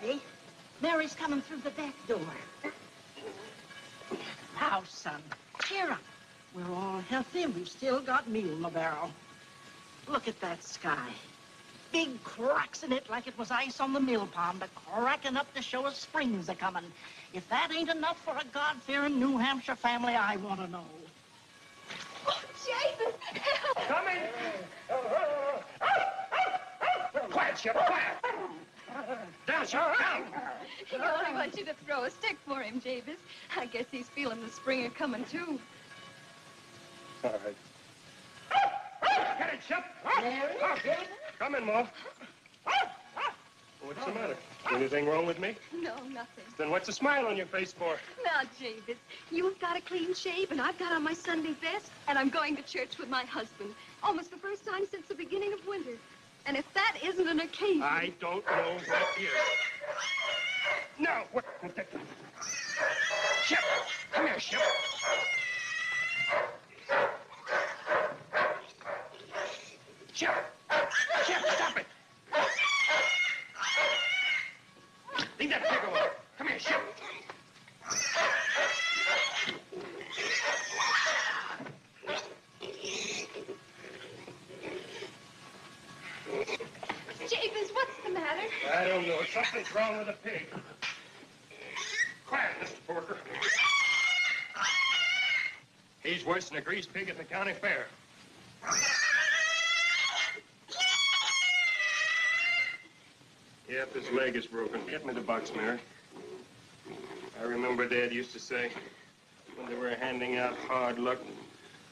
ready. Mary's coming through the back door. Now, son, cheer up. We're all healthy and we've still got meal in the barrel. Look at that sky. Big cracks in it like it was ice on the mill pond, but cracking up to show us spring's a-coming. If that ain't enough for a God-fearing New Hampshire family, I want to know. Oh, Jabez, help! Coming! Quiet, Shep, quiet! Down, Shep, down! He only wants you to throw a stick for him, Jabez. I guess he's feeling the spring a-coming, too. All right. Get it, Shep! Mary? Come in, Ma. What's the matter? Anything wrong with me? No, nothing. Then what's the smile on your face for? Now, Jabez, you've got a clean shave, and I've got on my Sunday best, and I'm going to church with my husband. Almost the first time since the beginning of winter. And if that isn't an occasion... I don't know what is. No, what? Shep, come here, Shep. Shep! Shep, stop it! Leave that pig alone. Come here, Shep. Jabez, what's the matter? I don't know. Something's wrong with the pig. Quiet, Mr. Porker. He's worse than a greased pig at the county fair. Yep, his leg is broken. Get me the box, Mary. I remember Dad used to say, when they were handing out hard luck,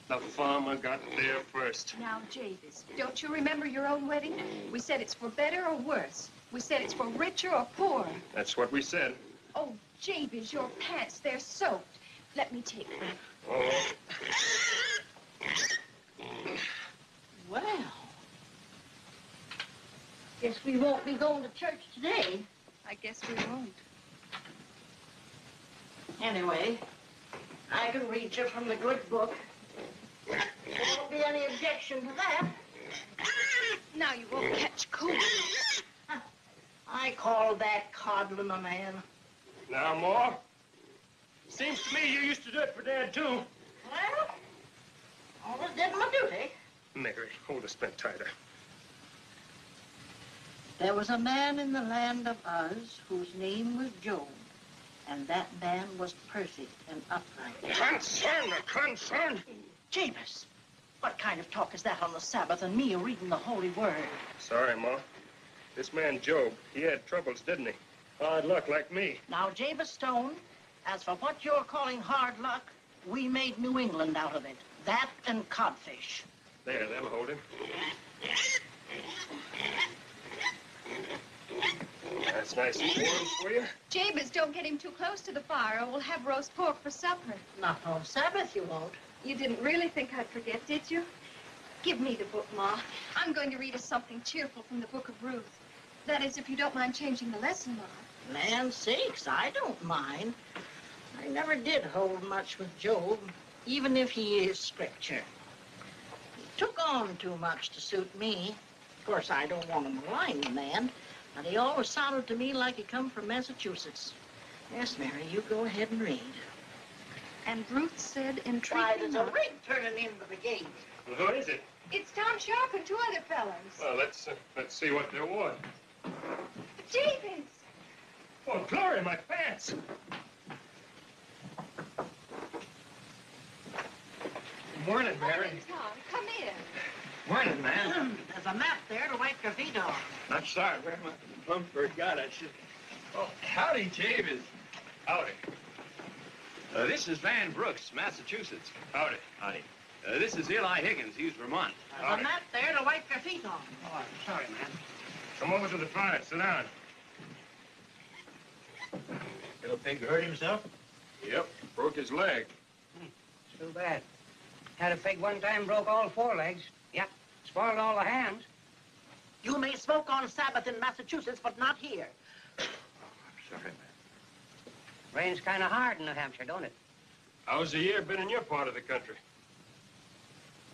the farmer got there first. Now, Jabez, don't you remember your own wedding? We said it's for better or worse. We said it's for richer or poorer. That's what we said. Oh, Jabez, your pants, they're soaked. Let me take them. Oh. Well, guess we won't be going to church today. I guess we won't. Anyway, I can read you from the good book. There won't be any objection to that. Now you won't catch cold. I call that coddling a man. Now, Ma. Seems to me you used to do it for Dad, too. Well, always did my duty. Mary, hold the spent tighter. There was a man in the land of Uz whose name was Job, and that man was perfect and upright. Concern! Jabez, what kind of talk is that on the Sabbath and me reading the holy word? Sorry, Ma. This man, Job, he had troubles, didn't he? Hard luck like me. Now, Jabez Stone, as for what you're calling hard luck, we made New England out of it. That and codfish. There, that'll hold him. That's nice and warm for you. Jabez, don't get him too close to the fire or we'll have roast pork for supper. Not on Sabbath, you won't. You didn't really think I'd forget, did you? Give me the book, Ma. I'm going to read us something cheerful from the book of Ruth. That is, if you don't mind changing the lesson, Ma. Man's sakes, I don't mind. I never did hold much with Job, even if he is scripture. He took on too much to suit me. Of course, I don't want to malign the man, but he always sounded to me like he come from Massachusetts. Yes, Mary, you go ahead and read. And Ruth said, entreat Why, me there's a not. rig turning into the gate. Well, who is it? It's Tom Sharp and two other fellows. Well, let's see what they're worth. Jabez! Oh, glory, my pants! Morning, Mary. Morning, Tom. Come in. Morning, man. There's a map there to wipe your feet off. I'm sorry, where my bum forgot I should. Oh, howdy, Jabez. Howdy. This is Van Brooks, Massachusetts. Howdy. Howdy. This is Eli Higgins. He's Vermont. There's a map there to wipe your feet off. Oh, I'm sorry, man. Come over to the fire. Sit down. Little pig hurt himself? Yep, broke his leg. Too bad. Had a pig one time, broke all four legs. Yep, spoiled all the hands. You may smoke on Sabbath in Massachusetts, but not here. I'm sorry, man. Rains kind of hard in New Hampshire, don't it? How's the year been in your part of the country?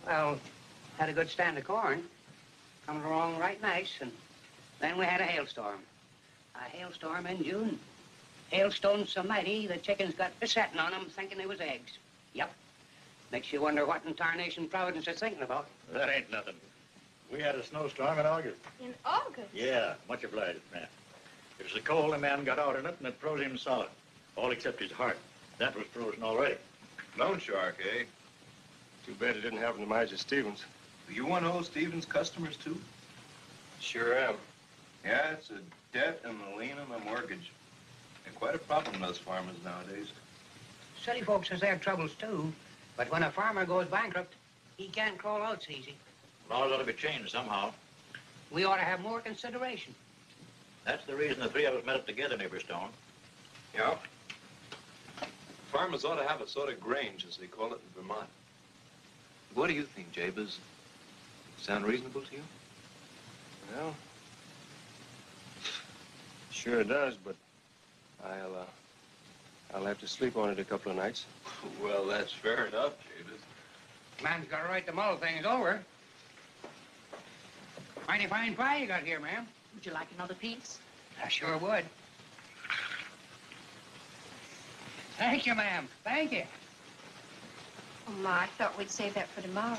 Well, had a good stand of corn. Coming along right nice, and then we had a hailstorm. A hailstorm in June. Hailstones so mighty, the chickens got besetting on them thinking they was eggs. Yep. Makes you wonder what in tarnation Providence is thinking about. That ain't nothing. We had a snowstorm in August. In August? Yeah, much obliged, man. It was so cold, a man got out in it, and it froze him solid. All except his heart. That was frozen already. Loan shark, eh? Too bad it didn't happen to Major Stevens. Are you one of those Stevens customers, too? Sure am. Yeah, it's a debt and a lien on the mortgage. And quite a problem, those farmers nowadays. City folks has their troubles, too. But when a farmer goes bankrupt, he can't crawl out so easy. Laws ought to be changed somehow. We ought to have more consideration. That's the reason the three of us met up together, neighbor Stone. Yeah. Farmers ought to have a sort of grange, as they call it in Vermont. What do you think, Jabez? Sound reasonable to you? Well, sure it does, but I'll have to sleep on it a couple of nights. Well, that's fair enough, Jabez. Man's got a right to mull things over. Mighty fine pie you got here, ma'am. Would you like another piece? I sure would. Thank you, ma'am. Thank you. Oh, Ma, I thought we'd save that for tomorrow.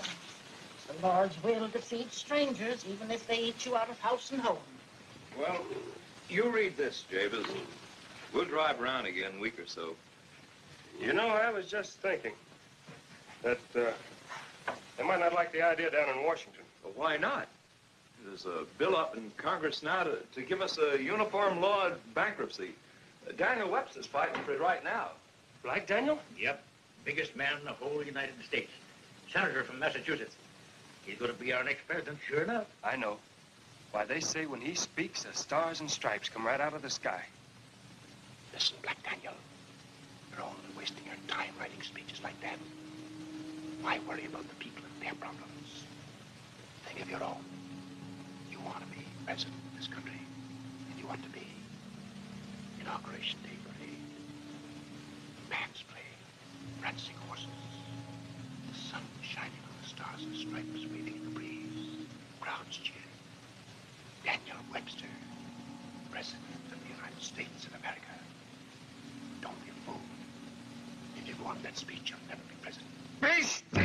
The Lord's will to feed strangers, even if they eat you out of house and home. Well, you read this, Jabez. We'll drive around again in a week or so. You know, I was just thinking that they might not like the idea down in Washington. Well, why not? There's a bill up in Congress now to give us a uniform law of bankruptcy. Daniel Webster's fighting for it right now. Like Daniel? Yep. Biggest man in the whole United States. Senator from Massachusetts. He's going to be our next president, sure enough. I know. Why, they say when he speaks, the stars and stripes come right out of the sky. Listen, Black Daniel. You're only wasting your time writing speeches like that. Why worry about the people and their problems? Think of your own. You want to be president of this country, and you want to be Inauguration Day parade, bands playing, prancing horses, the sun shining on the stars and stripes waving in the breeze, crowds cheering. Daniel Webster, President of the United States of America. Don't be a fool. If you go on that speech, you'll never be president. Be still!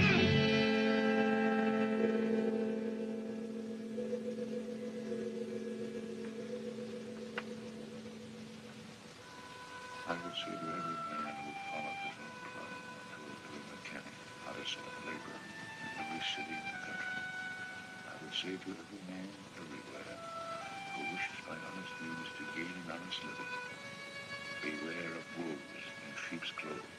I would say to every man who followed his own calling, or to every mechanic, artisan, and laborer in every city in the country, I would say to every man everywhere who wishes by honest means to gain an honest living, beware of wolves in sheep's clothing.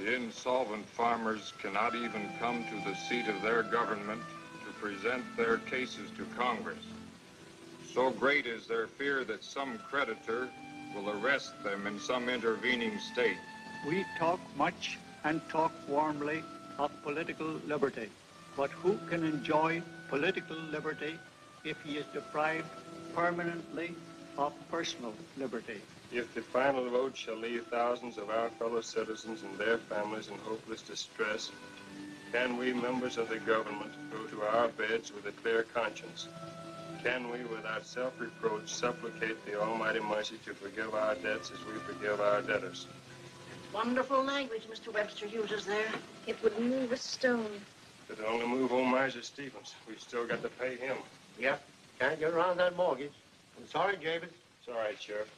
The insolvent farmers cannot even come to the seat of their government to present their cases to Congress. So great is their fear that some creditor will arrest them in some intervening state. We talk much and talk warmly of political liberty, but who can enjoy political liberty if he is deprived permanently of personal liberty? If the final vote shall leave thousands of our fellow citizens and their families in hopeless distress, can we, members of the government, go to our beds with a clear conscience? Can we, without self-reproach, supplicate the Almighty Mercy to forgive our debts as we forgive our debtors? Wonderful language Mr. Webster uses there. It would move a stone. If it'll only move old Miser Stevens, we've still got to pay him. Yep. Can't get around that mortgage. I'm sorry, Jabez. It's all right, Sheriff.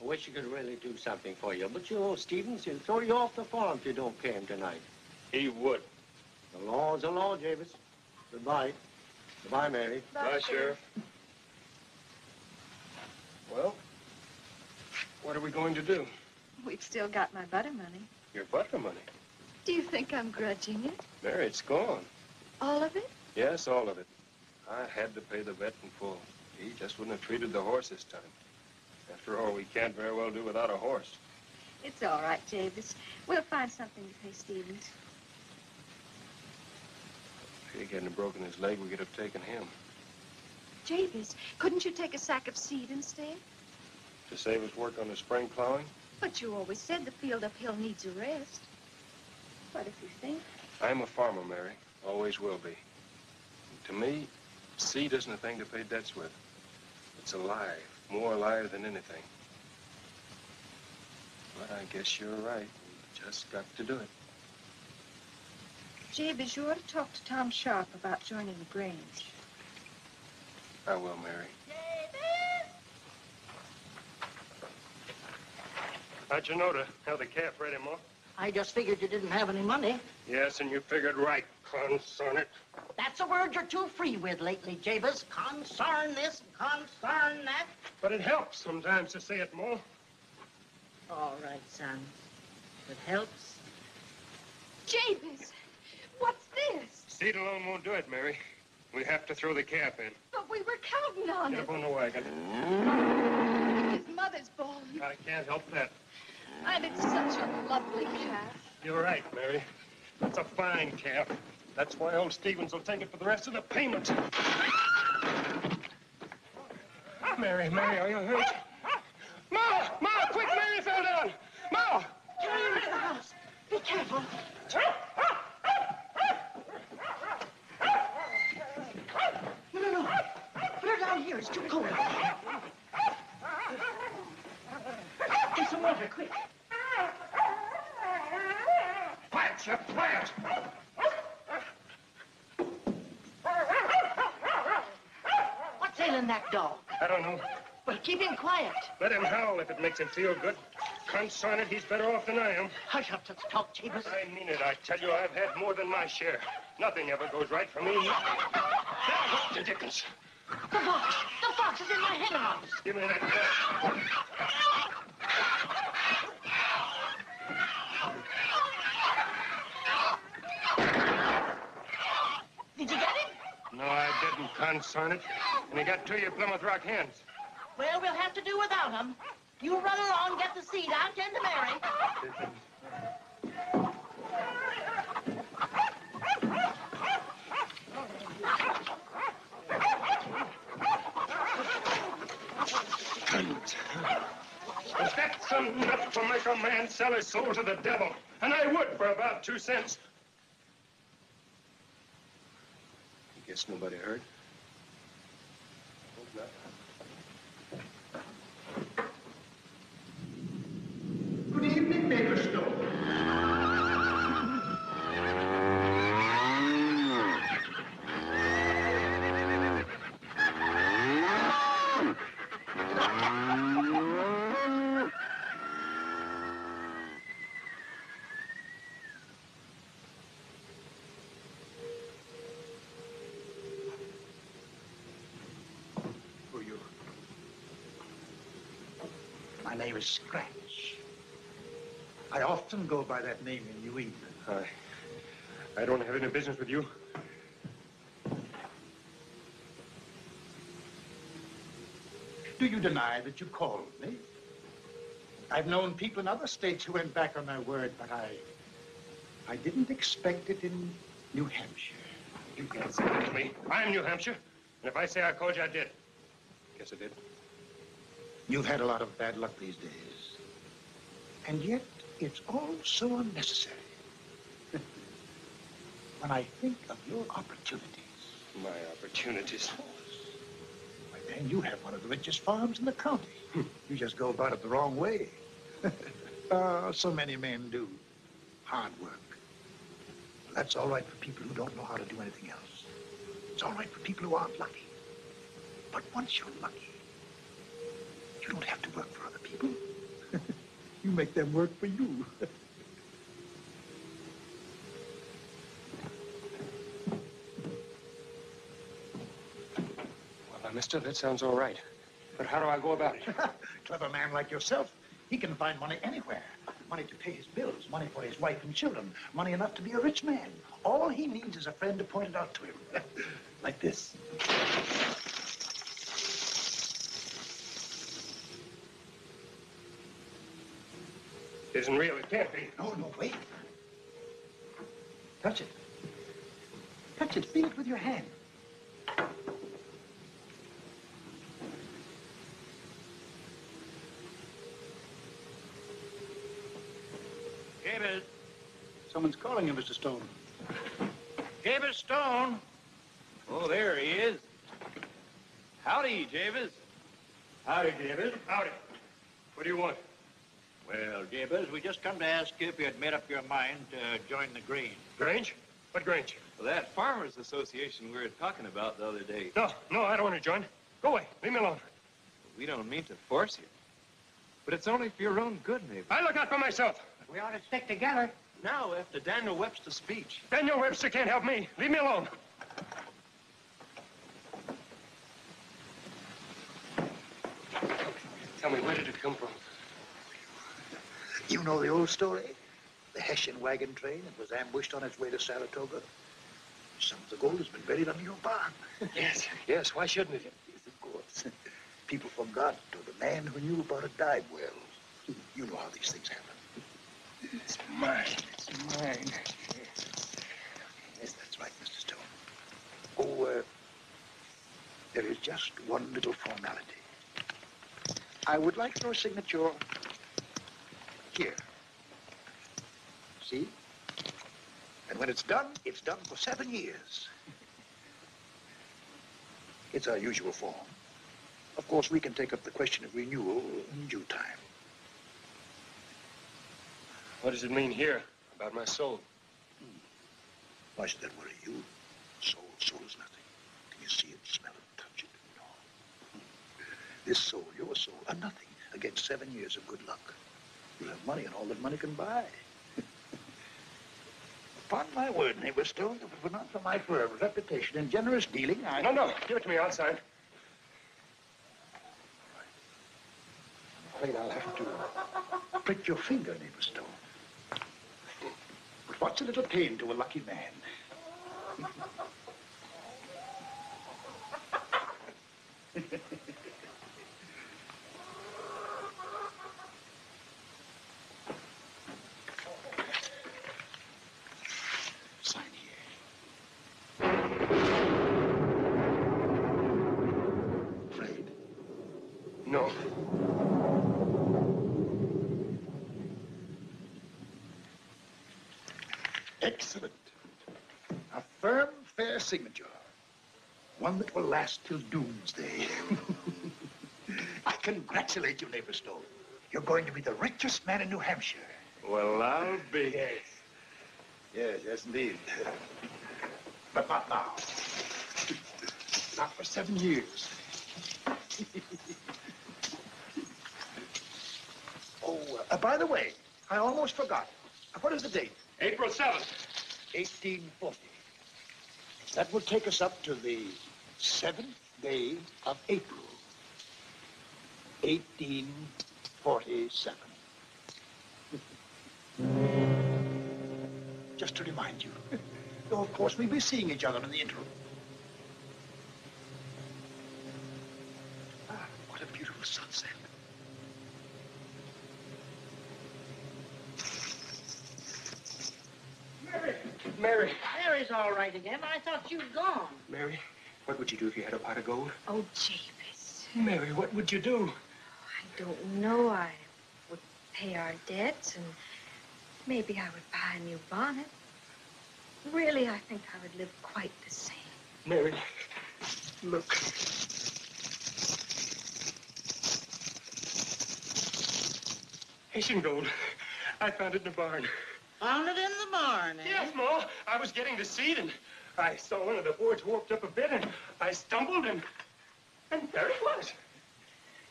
I wish you could really do something for you. But you know, Stevens, he'll throw you off the farm if you don't pay him tonight. He would. The law's the law, Jabez. Goodbye. Goodbye, Mary. Bye, Sheriff. Well, what are we going to do? We've still got my butter money. Your butter money? Do you think I'm grudging it? Mary, it's gone. All of it? Yes, all of it. I had to pay the vet in full. He just wouldn't have treated the horse this time. After all, we can't very well do without a horse. It's all right, Jabez. We'll find something to pay Stevens. If he hadn't broken his leg, we could have taken him. Jabez, couldn't you take a sack of seed instead? To save us work on the spring plowing? But you always said the field uphill needs a rest. What if you think? I'm a farmer, Mary. Always will be. To me, seed isn't a thing to pay debts with. It's alive. More liar than anything. But I guess you're right. We've just got to do it. Jabez, you ought to talk to Tom Sharp about joining the Grange. I will, Mary. How'd you know to have the calf ready, Ma? I just figured you didn't have any money. Yes, and you figured right, concern it. That's a word you're too free with lately, Jabez. Concern this, concern that. But it helps sometimes to say it, Ma. All right, son. It helps. Jabez, what's this? Seed alone won't do it, Mary. We have to throw the calf in. But we were counting on Get it. up on the wagon. His mother's born. I can't help that. And it's such a lovely calf. You're right, Mary. That's a fine calf. That's why old Stevens will take it for the rest of the payment. Mary, are you hurt? Ma, quick, Mary fell down. Ma! Carry her into the house. Be careful. No. Put her down here. It's too cold. Get some water, quick. Quiet, Shep, quiet. What's ailing that dog? I don't know. Well, keep him quiet. Let him howl if it makes him feel good. Concern it, he's better off than I am. Hush up, let's talk, Jabez. I mean it, I tell you, I've had more than my share. Nothing ever goes right for me. Now, what the dickens? The fox is in my hen house. Give me that gun. Did you get him? No, I didn't, concern it. And he got to you Plymouth Rock hens. Well, we'll have to do without him. You run along, get the seed. I'll tend to Mary. If that's enough to make a man sell his soul to the devil, and I would for about 2 cents. You guess nobody heard? Hope not. Good evening, Baker Stone. Who are you? My name is Scratch. I often go by that name in New England. I don't have any business with you. Do you deny that you called me? I've known people in other states who went back on their word, but I didn't expect it in New Hampshire. You can't say that to me. I'm New Hampshire. And if I say I called you, I did. Guess I did. You've had a lot of bad luck these days. And yet, it's all so unnecessary. When I think of your opportunities. My opportunities? Why, man, you have one of the richest farms in the county. You just go about it the wrong way. So many men do. Hard work. That's all right for people who don't know how to do anything else. It's all right for people who aren't lucky. But once you're lucky, you don't have to work for other people. You make them work for you. Well, mister, that sounds all right. But how do I go about it? Clever man like yourself, he can find money anywhere. Money to pay his bills, money for his wife and children, money enough to be a rich man. All he needs is a friend to point it out to him. Like this. Isn't real, it can't be. No, wait. Touch it. Touch it, feel it with your hand. Jabez. Someone's calling you, Mr. Stone. Jabez Stone. Oh, there he is. Howdy, Jabez. Howdy, Jabez. Howdy. What do you want? Well, Jabez, we just come to ask you if you had made up your mind to join the Grange. Grange? What Grange? Well, that farmers association we were talking about the other day. No, I don't want to join. Go away. Leave me alone. We don't mean to force you. But it's only for your own good, neighbor. I look out for myself. We ought to stick together. Now, after Daniel Webster's speech. Daniel Webster can't help me. Leave me alone. Tell me, where did it come from? You know the old story? The Hessian wagon train that was ambushed on its way to Saratoga. Some of the gold has been buried under your barn. Yes, why shouldn't it? Yes, of course. People forgot, or the man who knew about it died well. You know how these things happen. It's mine. It's mine. Yes, that's right, Mr. Stone. Oh, there is just one little formality. I would like your signature here. See? And when it's done for 7 years. It's our usual form. Of course, we can take up the question of renewal in due time. What does it mean here about my soul? Why should that worry you? Soul is nothing. Can you see it, smell it, touch it? No. This soul, your soul, are nothing against 7 years of good luck. You'll have money and all that money can buy. Upon my word, neighbor Stone, if it were not for my firm reputation in generous dealing, I... No, give it to me outside. I'm afraid I'll have to prick your finger, neighbor Stone. But what's a little pain to a lucky man? Sign here. Afraid? No. Excellent. A firm, fair signature. One that will last till doomsday. I congratulate you, neighbor Stone. You're going to be the richest man in New Hampshire. Well, I'll be. Yes, indeed. But not now. Not for 7 years. By the way, I almost forgot. What is the date? April 7th. 1840. That will take us up to the 7th day of April. 1847. Just to remind you. Though, of course, we'll be seeing each other in the interim. Ah, what a beautiful sunset. Mary. Mary's all right again. I thought you'd gone. Mary, what would you do if you had a pot of gold? Oh, Jabez. Mary, what would you do? I don't know. I would pay our debts, and maybe I would buy a new bonnet. Really, I think I would live quite the same. Mary, look. Haitian gold. I found it in the barn. Found it in the barn, eh? Yes, Ma. I was getting the seed, and I saw one of the boards warped up a bit, and I stumbled, and there it was.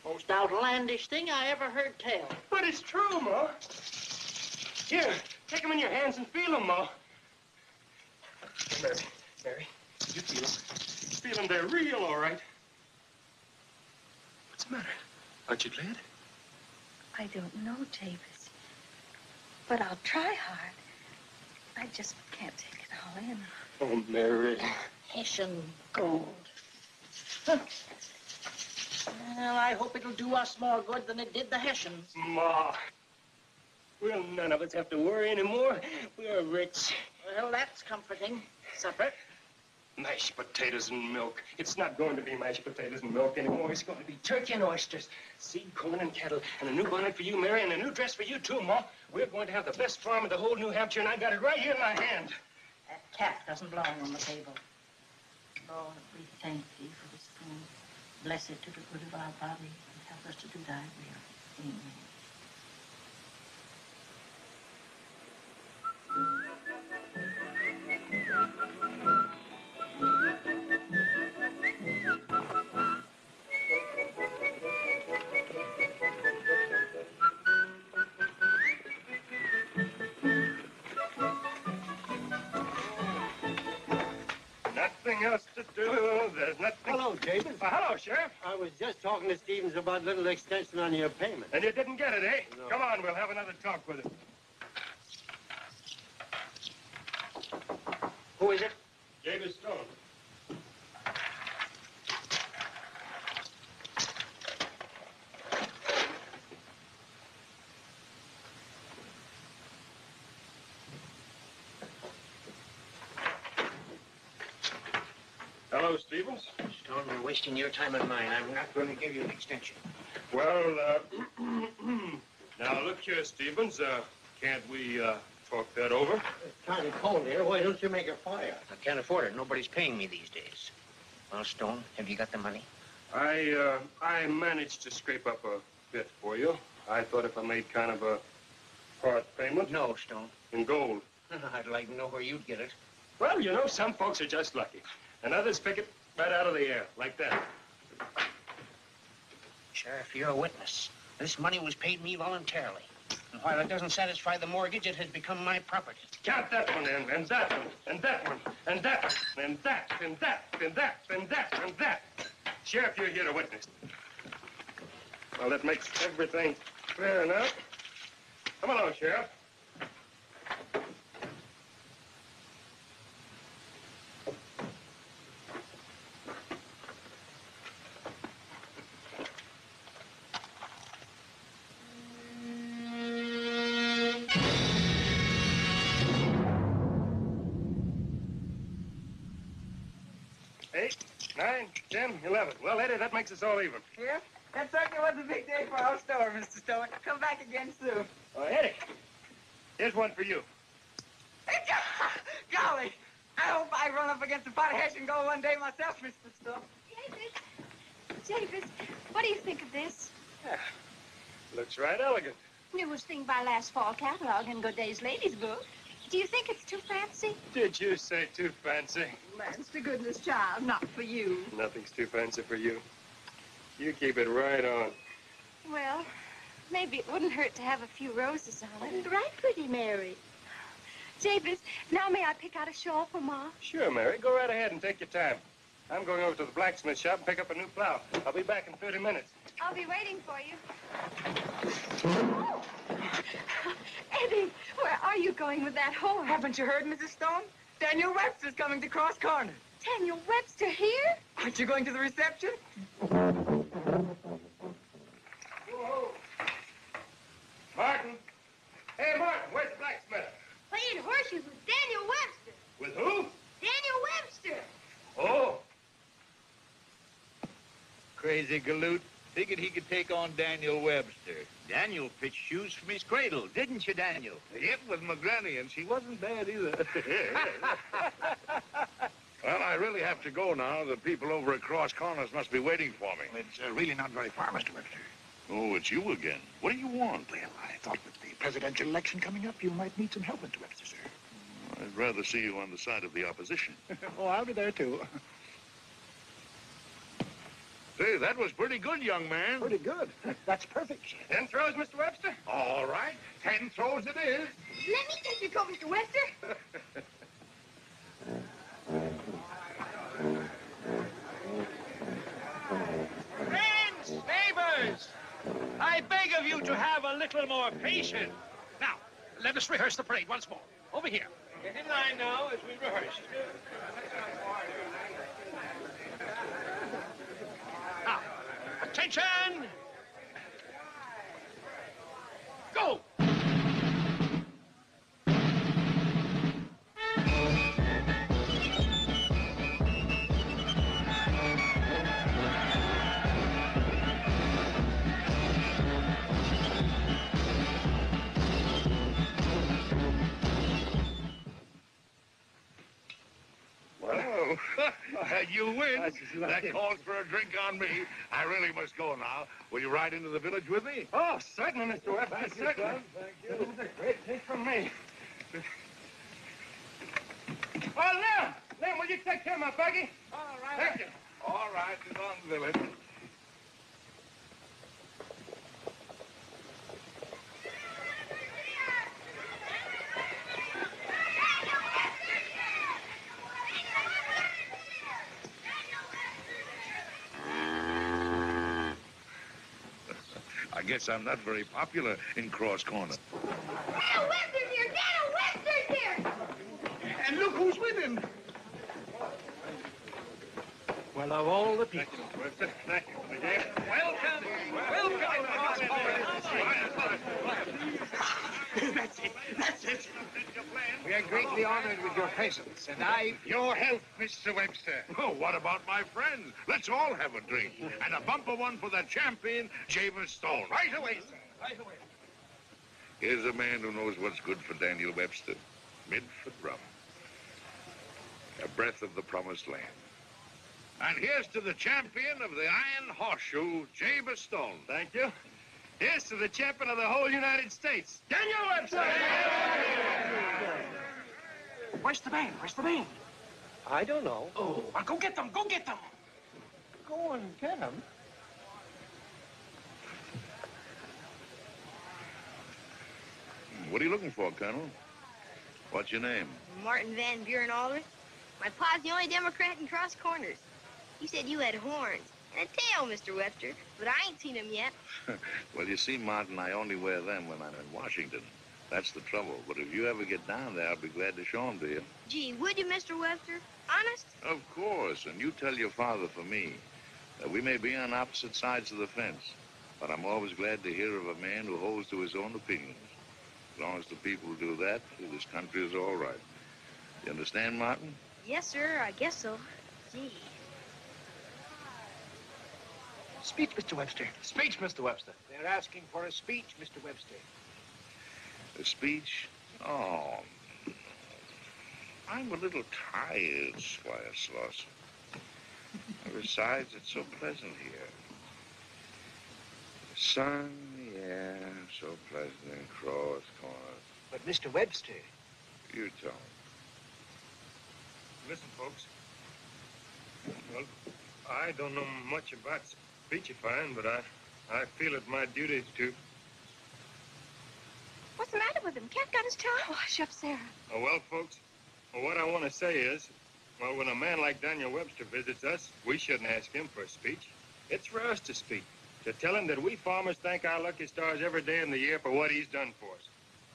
Most outlandish thing I ever heard tell. But it's true, Ma. Here, take them in your hands and feel them, Ma. Mary, did you feel them? Feel them, they're real, all right. What's the matter? Aren't you glad? I don't know, Jabez. But I'll try hard. I just can't take it all in. Oh, Mary. Hessian gold. Huh. Well, I hope it'll do us more good than it did the Hessians. Ma, we'll none of us have to worry anymore. We're rich. Well, that's comforting. Supper? Mashed potatoes and milk. It's not going to be mashed potatoes and milk anymore. It's going to be turkey and oysters, seed, corn, and cattle, and a new bonnet for you, Mary, and a new dress for you, too, Ma. We're going to have the best farm in the whole New Hampshire, and I got it right here in my hand. That cap doesn't belong on the table. Lord, we thank thee for this food. Bless it to the good of our body and health. us to do thy will. Amen. Nothing else to do. There's nothing. Hello, Jabez. Hello, Sheriff. I was just talking to Stevens about a little extension on your payment. And you didn't get it, eh? No. Come on, we'll have another talk with him. Who is it? Jabez Stone. Hello, Stevens. Stone, we're wasting your time and mine. I'm not going to give you an extension. Well, now look here, Stevens. Can't we talk that over? It's kind of cold here. Why don't you make a fire? I can't afford it. Nobody's paying me these days. Well, Stone, have you got the money? I managed to scrape up a bit for you. I thought if I made kind of a part payment. No, Stone. In gold. I'd like to know where you'd get it. Well, you know, some folks are just lucky. And others pick it right out of the air, like that. Sheriff, you're a witness. This money was paid me voluntarily. And while it doesn't satisfy the mortgage, it has become my property. Count that one in, and that one, and that one, and that one, and that, and that, and that, and that, and that. Sheriff, you're here to witness. Well, that makes everything clear enough. Come along, Sheriff. Eight, 9, 10, 11. Well, Eddie, that makes us all even. Yeah? That certainly was a big day for our store, Mr. Stone. Come back again soon. Oh, Eddie, here's one for you. Golly, I hope I run up against a potash and go one day myself, Mr. Stone. Jabez, what do you think of this? Looks right elegant. Newest thing by last fall catalog in Godey's Ladies Book. Do you think it's too fancy? Did you say too fancy? Lance to goodness, child, not for you. Nothing's too fancy for you. You keep it right on. Well, maybe it wouldn't hurt to have a few roses on it. Right, pretty Mary. Jabez, now may I pick out a shawl for Ma? Sure, Mary. Go right ahead and take your time. I'm going over to the blacksmith shop and pick up a new plow. I'll be back in 30 minutes. I'll be waiting for you. Eddie, where are you going with that horse? Haven't you heard, Mrs. Stone? Daniel Webster's coming to Cross Corner. Daniel Webster here? Aren't you going to the reception? Whoa. Martin. Hey, Martin, where's the blacksmith? Playing horses with Daniel Webster. With who? Daniel Webster. Oh. Crazy galoot. Figured he could take on Daniel Webster. Daniel pitched shoes from his cradle, didn't you, Daniel? Yep, with my granny, and she wasn't bad either. Well, I really have to go now. The people over at Cross Corners must be waiting for me. It's really not very far, Mr. Webster. Oh, it's you again. What do you want? Well, I thought with the presidential election coming up, you might need some help, Mr. Webster, sir. I'd rather see you on the side of the opposition. Oh, I'll be there, too. Say, that was pretty good, young man. Pretty good. That's perfect, sir. 10 throws, Mr. Webster? All right. 10 throws it is. Let me take your coat, Mr. Webster. Friends, neighbors, I beg of you to have a little more patience. Now, let us rehearse the parade once more. Over here. Get in line now as we rehearse. Now, attention! Go! You win. That calls for a drink on me. I really must go now. Will you ride into the village with me? Oh, certainly, Mr. Webster. Certainly. Thank you. It was a great thing from me. Oh, Lem, will you take care of my buggy? All right. Thank you. All right, it's on the village. I guess I'm not very popular in Cross Corner. Daniel Webster's here! Daniel Webster's here! And look who's with him. Well, of all the people. Thank you. Welcome. That's it. That's it. We are greatly honored with your presence, and Your health, Mr. Webster. Oh, what about my friends? Let's all have a drink. And a bumper one for the champion, Jabez Stone. Right away, sir. Right away. Here's a man who knows what's good for Daniel Webster. Midford rum. A breath of the promised land. And here's to the champion of the Iron Horseshoe, Jabez Stone. Thank you. Here's to the champion of the whole United States, Daniel Webster. Where's the band? Where's the band? I don't know. Oh, well, go get them. Go get them. Go and get him. What are you looking for, Colonel? What's your name? Martin Van Buren Aldrich. My pa's the only Democrat in Cross Corners. He said you had horns and a tail, Mr. Webster, but I ain't seen him yet. Well, you see, Martin, I only wear them when I'm in Washington. That's the trouble. But if you ever get down there, I'll be glad to show them to you. Gee, would you, Mr. Webster? Honest? Of course. And you tell your father for me that we may be on opposite sides of the fence, but I'm always glad to hear of a man who holds to his own opinions. As long as the people do that, this country is all right. You understand, Martin? Yes, sir, I guess so. Gee. Speech, Mr. Webster. Speech, Mr. Webster. They're asking for a speech, Mr. Webster. A speech? Oh, I'm a little tired, Squire Slauson. Besides, it's so pleasant here. The sun, the air, so pleasant in Cross Corners. But, Mr. Webster... You tell me. Listen, folks. Well, I don't know much about speechifying, but I feel it my duty to. What's the matter with him? Cat got his tongue. Oh, hush up, Sarah. Oh, well, folks, what I want to say is, well, when a man like Daniel Webster visits us, we shouldn't ask him for a speech. It's for us to speak, to tell him that we farmers thank our lucky stars every day in the year for what he's done for us.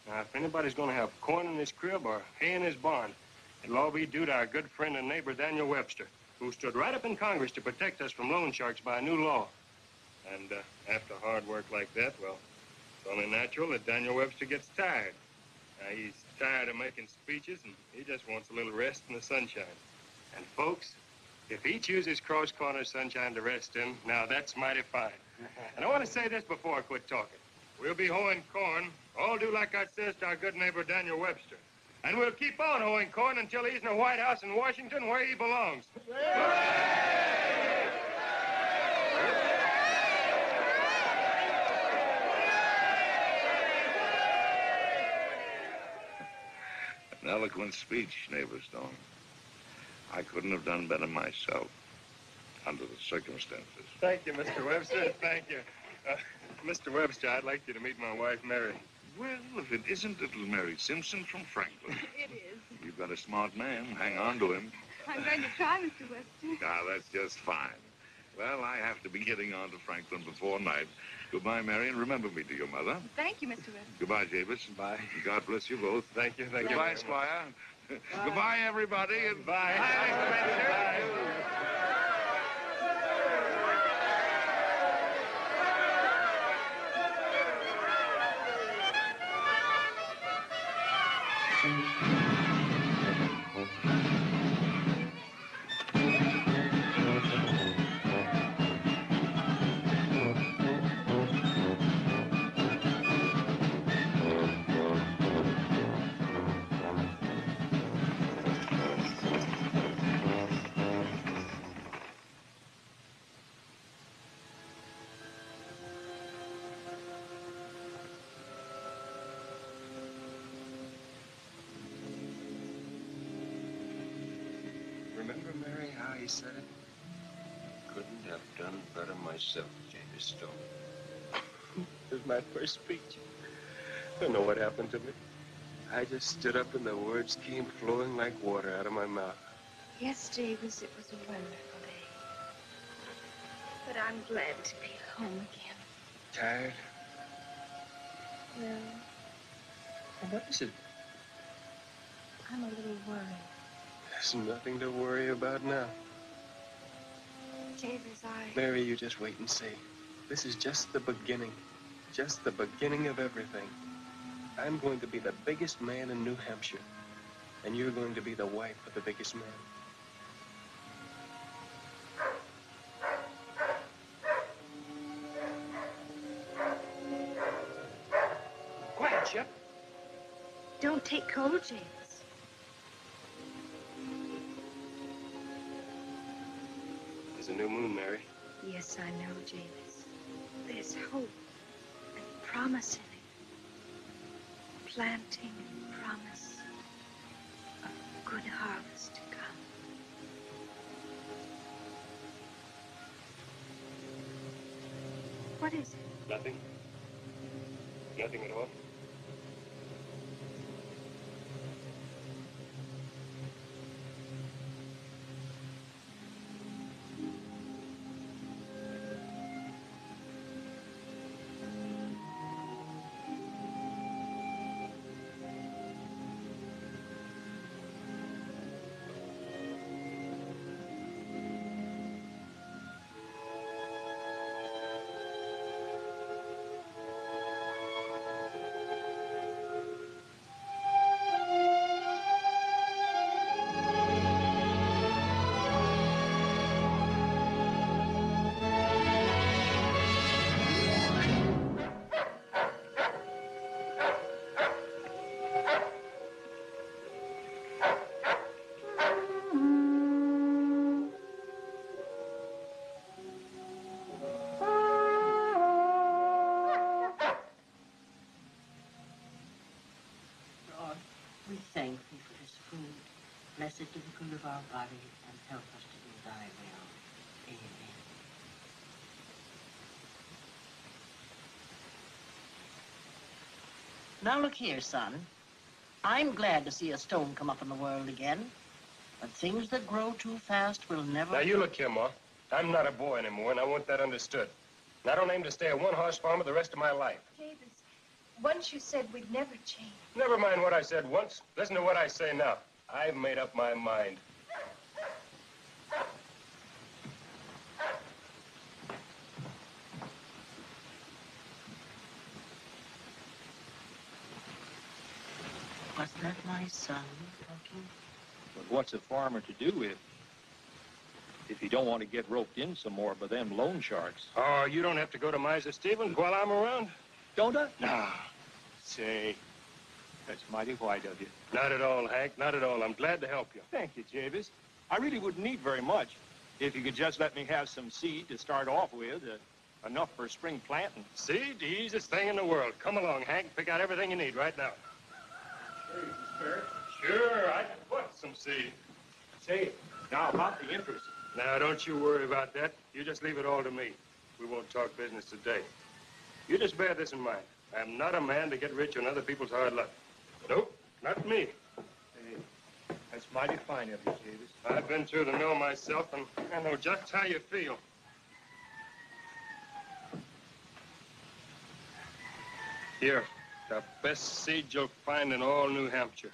Now, if anybody's going to have corn in his crib or hay in his barn, it'll all be due to our good friend and neighbor, Daniel Webster, who stood right up in Congress to protect us from loan sharks by a new law. And after hard work like that, well, it's only natural that Daniel Webster gets tired. Now, he's tired of making speeches, and he just wants a little rest in the sunshine. And, folks, if he chooses Cross Corner sunshine to rest in, now that's mighty fine. And I want to say this before I quit talking. We'll be hoeing corn, all do like I says to our good neighbor, Daniel Webster. And we'll keep on hoeing corn until he's in the White House in Washington where he belongs. An eloquent speech, neighbor Stone. I couldn't have done better myself under the circumstances. Thank you, Mr. Webster. Thank you. Mr. Webster, I'd like you to meet my wife, Mary. Well, if it isn't little Mary Simpson from Franklin. It is. You've got a smart man. Hang on to him. I'm going to try, Mr. Webster. Ah, that's just fine. Well, I have to be getting on to Franklin before night. Goodbye, Mary, and remember me to your mother. Thank you, Mr. Webster. Goodbye, Jabez. Bye. God bless you both. Thank you. Thank you. Goodbye, Squire. Goodbye, everybody. And Bye. Bye, Mr. Webster. Bye. Remember, Mary, how he said it? Couldn't have done better myself, Jabez Stone. It was my first speech. I don't know what happened to me. I just stood up and the words came flowing like water out of my mouth. Yes, Jabez, it was a wonderful day. But I'm glad to be home again. Tired? No, Well, what is it? I'm a little worried. There's nothing to worry about now. Jabez, Mary, you just wait and see. This is just the beginning. Just the beginning of everything. I'm going to be the biggest man in New Hampshire. And you're going to be the wife of the biggest man. Quiet, Chip. Don't take cold, Jabez. There's a new moon, Mary. Yes, I know, Jabez. There's hope and promise in it. Planting and promise of good harvest to come. What is it? Nothing. Nothing at all. We thank thee for this food. Bless it to the good of our body and help us to do thy will. Amen. Now look here, son. I'm glad to see a stone come up in the world again. But things that grow too fast will never... Now, you look here, Ma. I'm not a boy anymore, and I want that understood. And I don't aim to stay a one-horse farmer the rest of my life. Jabez, once you said we'd never change. Never mind what I said once. Listen to what I say now. I've made up my mind. Was that my son talking? But what's a farmer to do if you don't want to get roped in some more by them loan sharks? Oh, you don't have to go to Miser Stevens while I'm around. Don't I? No. Say, that's mighty white of you. Not at all, Hank. Not at all. I'm glad to help you. Thank you, Jabez. I really wouldn't need very much if you could just let me have some seed to start off with, enough for spring planting. Seed, the easiest thing in the world. Come along, Hank. Pick out everything you need right now. Sure, I can put some seed. Say, now about the interest. Now, don't you worry about that. You just leave it all to me. We won't talk business today. You just bear this in mind. I'm not a man to get rich on other people's hard luck. Nope, not me. Hey, that's mighty fine of you, Jabez. I've been through the mill myself, and I know just how you feel. Here, the best seed you'll find in all New Hampshire.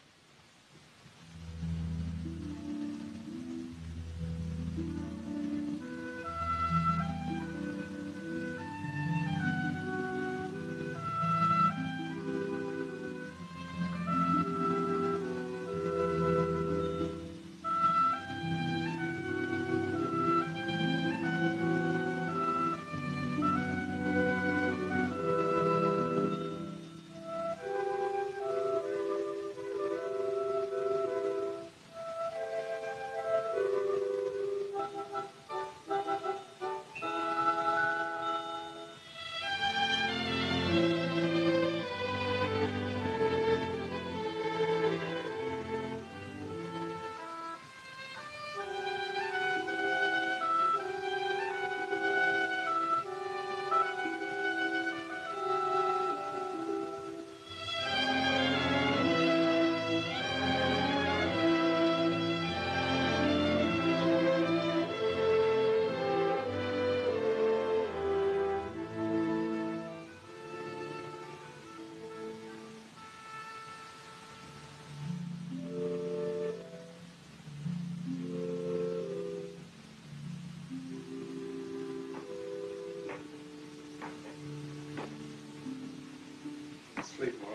asleep, Ma.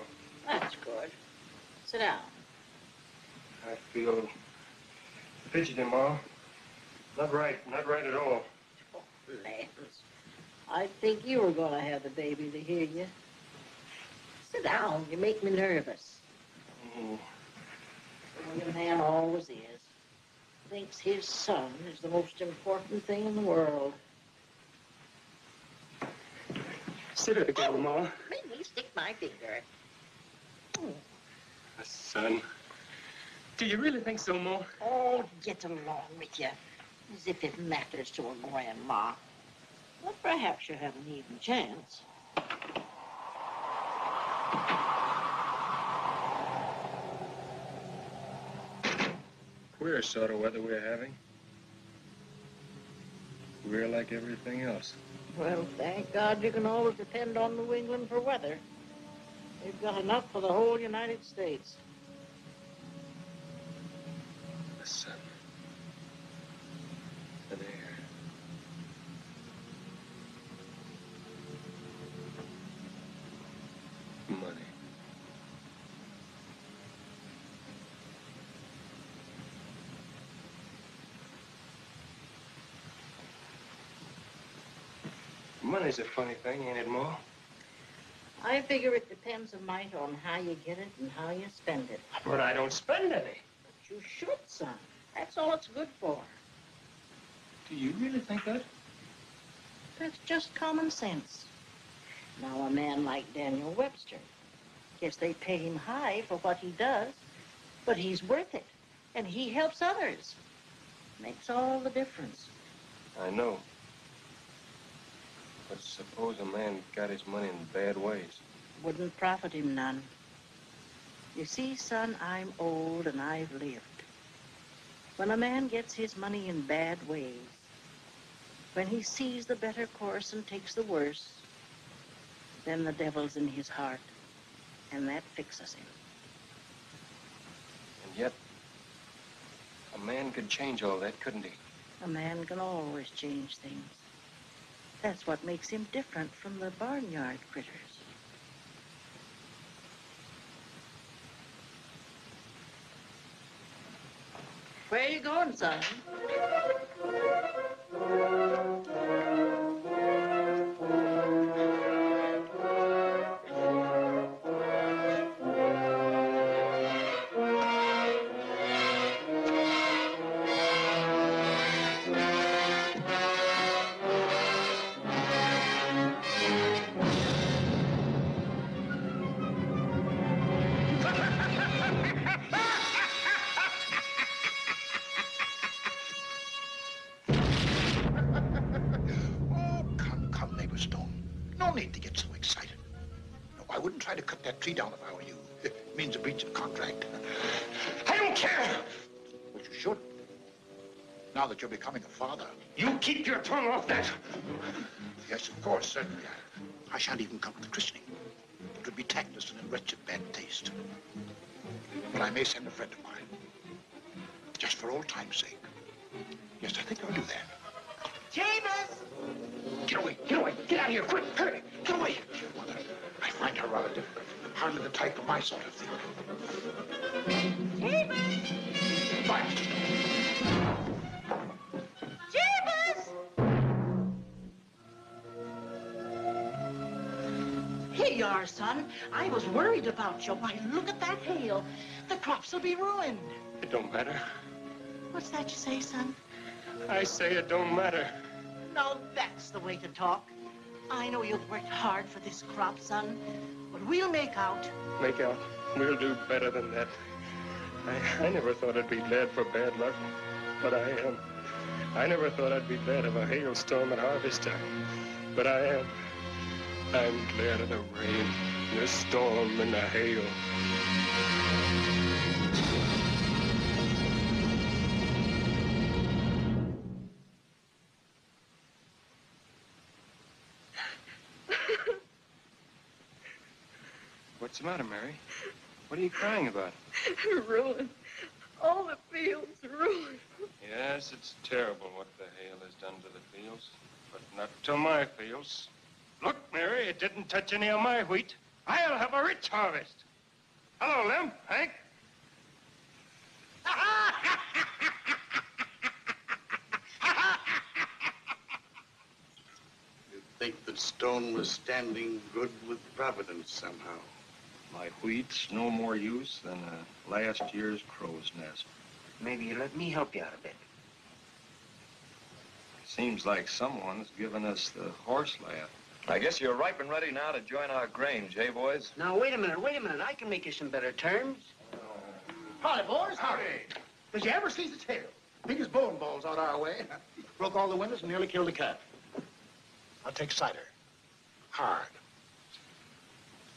That's good. Sit down. I feel fidgety, Ma. Not right at all. Oh, Lance. I think you were going to have the baby to hear you. Sit down. You make me nervous. Oh. The man always is. Thinks his son is the most important thing in the world. Sit it again, Ma. Make me stick my finger. A son. Do you really think so, Ma? Oh, get along with you. As if it matters to a grandma. Well, perhaps you have an even chance. Queer sort of weather we're having. We're like everything else. Well, thank God you can always depend on New England for weather. They've got enough for the whole United States. The sun. An air. Money. Money's a funny thing, ain't it, Ma? I figure it depends a mite on how you get it and how you spend it. But I don't spend any. But you should, son. That's all it's good for. Do you really think that? That's just common sense. Now, a man like Daniel Webster, guess they pay him high for what he does, but he's worth it, and he helps others. Makes all the difference. I know. But suppose a man got his money in bad ways. Wouldn't profit him none. You see, son, I'm old and I've lived. When a man gets his money in bad ways, when he sees the better course and takes the worse, then the devil's in his heart, and that fixes him. And yet, a man could change all that, couldn't he? A man can always change things. That's what makes him different from the barnyard critters. Where you going, son? Try to cut that tree down if I were you. It means a breach of contract. I don't care! But you should. Now that you're becoming a father. You keep your tongue off that! Yes, of course, certainly. I shan't even come to the christening. It would be tactless and in wretched bad taste. But I may send a friend of mine. Just for old time's sake. Yes, I think I'll do that. Jabez! Get away! Get away! Get out of here! Quick! Hurry! Get away! Dear mother, I find her rather different. Hardly the type of my sort of thing. Jabez! Fine. Jabez! Here you are, son. I was worried about you. Why, look at that hail. The crops will be ruined. It don't matter. What's that you say, son? I say it don't matter. Now, that's the way to talk. I know you've worked hard for this crop, son, but we'll make out. Make out? We'll do better than that. I never thought I'd be glad for bad luck, but I am. I never thought I'd be glad of a hailstorm at harvest time, but I am. I'm glad of the rain, the storm, and the hail. What's the matter, Mary? What are you crying about? Ruined. All the fields ruined. Yes, it's terrible what the hail has done to the fields, but not to my fields. Look, Mary, it didn't touch any of my wheat. I'll have a rich harvest. Hello, Lem, Hank. You'd think that Stone was standing good with Providence somehow. My wheat's no more use than last year's crow's nest. Maybe you let me help you out a bit. Seems like someone's giving us the horse laugh. I guess you're ripe and ready now to join our grange, eh, boys? Now, wait a minute. I can make you some better terms. Howdy, boys. Howdy. Did you ever see the tail? Biggest bowling balls out our way. Broke all the windows and nearly killed the cat. I'll take cider. Hard.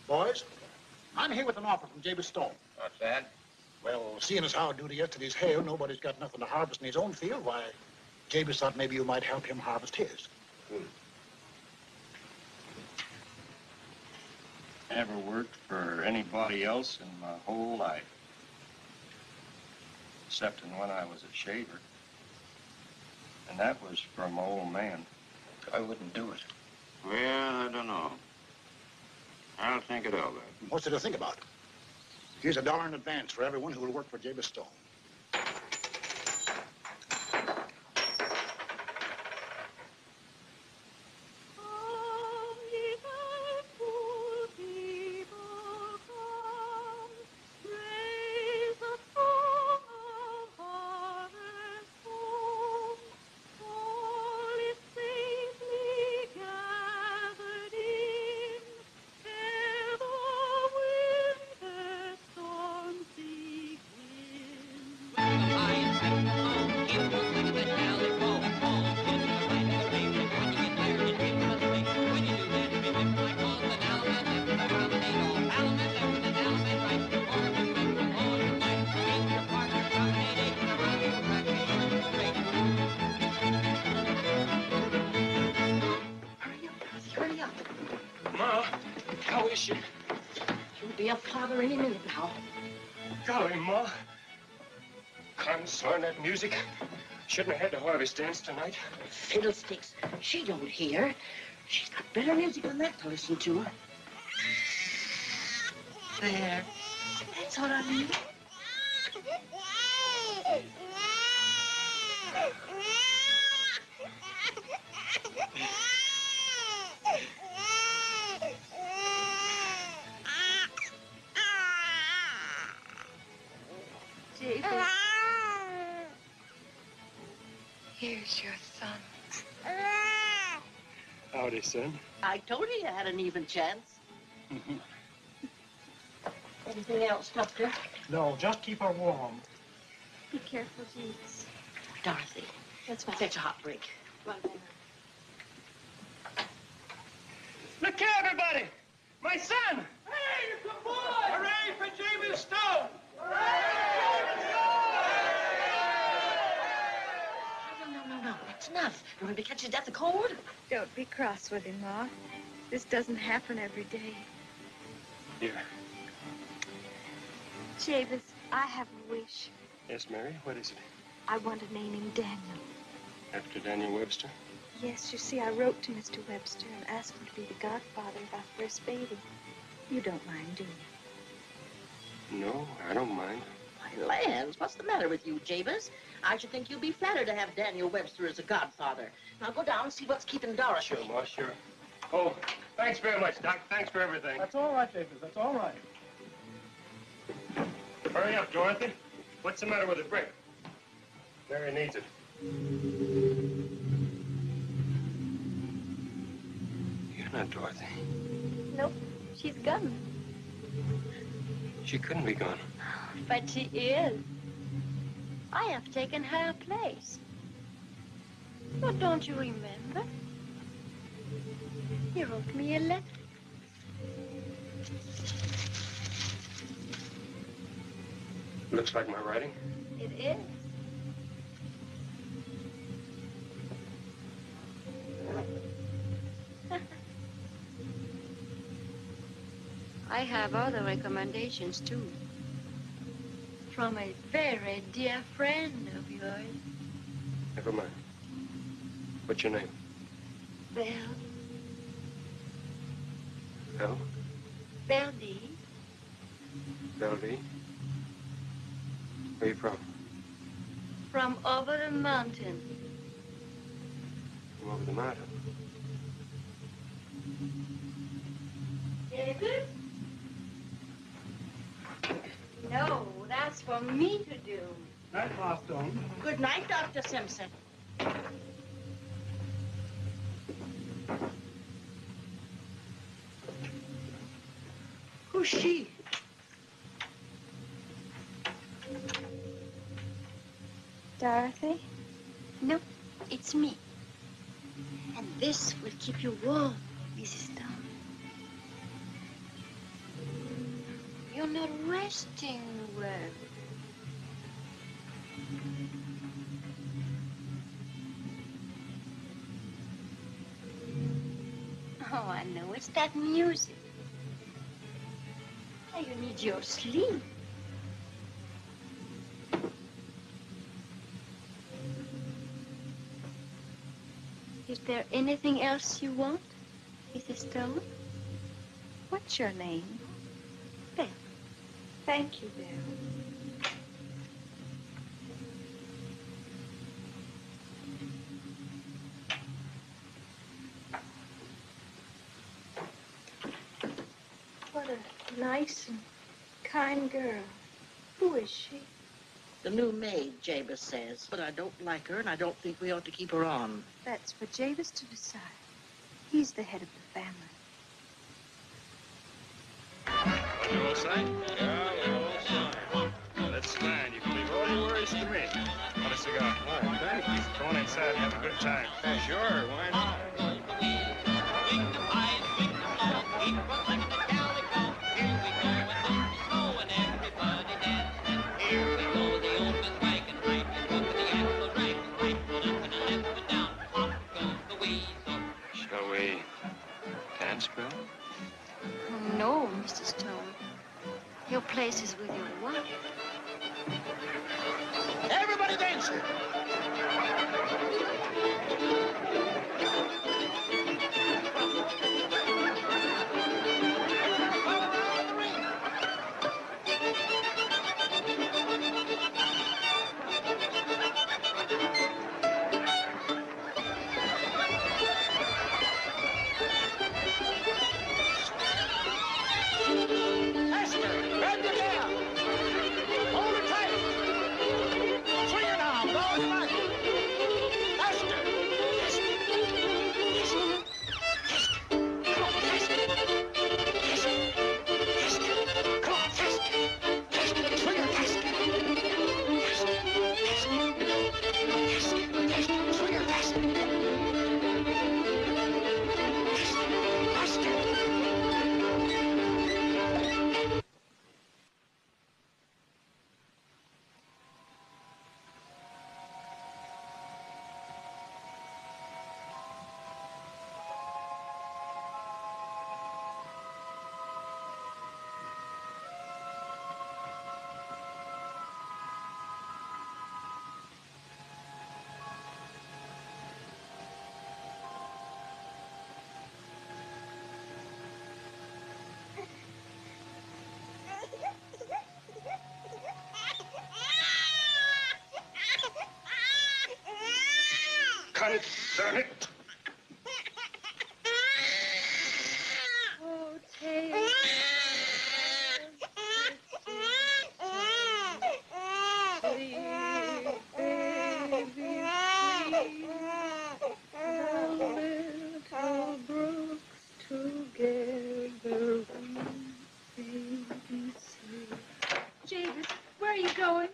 Boys, I'm here with an offer from Jabez Stone. What's that? Well, seeing as how due to yesterday's hail, nobody's got nothing to harvest in his own field, why, Jabez thought maybe you might help him harvest his. Never worked for anybody else in my whole life. Except when I was a shaver. And that was from my old man. I wouldn't do it. Well, I don't know. I'll think it over. What's there to think about? Here's $1 in advance for everyone who will work for Jabez Stone. Be a father any minute now. Golly, Ma. Consarn that music. Shouldn't have had the harvest dance tonight. Fiddlesticks. She don't hear. She's got better music than that to listen to. There. That's what I mean. Here's your son. Howdy, son. I told you had an even chance. Anything else, Doctor? No, just keep her warm. Be careful, Jesus. Dorothy, let's fetch a hot drink. Look here, everybody. My son. Hey, it's a boy. Hooray for Jabez Stone. No, that's enough. You want to catch his death of cold? Don't be cross with him, Ma. This doesn't happen every day. Here. Jabez, I have a wish. Yes, Mary, what is it? I want to name him Daniel. After Daniel Webster? Yes, you see, I wrote to Mr. Webster and asked him to be the godfather of our first baby. You don't mind, do you? No, I don't mind. My lands, what's the matter with you, Jabez? I should think you'd be flattered to have Daniel Webster as a godfather. Now go down and see what's keeping Dorothy. Sure, Ma, sure. Oh, thanks very much, Doc. Thanks for everything. That's all right, Jabez. That's all right. Hurry up, Dorothy. What's the matter with the brick? Mary needs it. You're not Dorothy. Nope, she's gone. She couldn't be gone. But she is. I have taken her place. But don't you remember? You wrote me a letter. Looks like my writing. It is. I have other recommendations, too. From a very dear friend of yours. Never mind. What's your name? Belle. Belle? Beldy. Beldy. Where you from? From over the mountain. From over the mountain. David? No, that's for me to do. Night, Huston. Good night, Dr. Simpson. Who's she? Dorothy? No, it's me. And this will keep you warm, Mrs. Stone. You're not resting well. Oh, I know. It's that music. Oh, you need your sleep. Is there anything else you want, Mrs. Stone? What's your name? Belle. Thank you, Belle. What a nice and kind girl. Who is she? The new maid, Jabez says. But I don't like her, and I don't think we ought to keep her on. That's for Jabez to decide. He's the head of the family. Are you all set? Yeah, we're all set. Let's stand. You can leave early. Where is 3? Want a cigar? All right, thank you. Go on inside and have a good time. Sure, why not? Shall we dance, Bill? Oh, no, Mr. Stone. Your place is with your wife. Everybody dancing! Concern it. Oh, Taylor. Jabez, where are you going?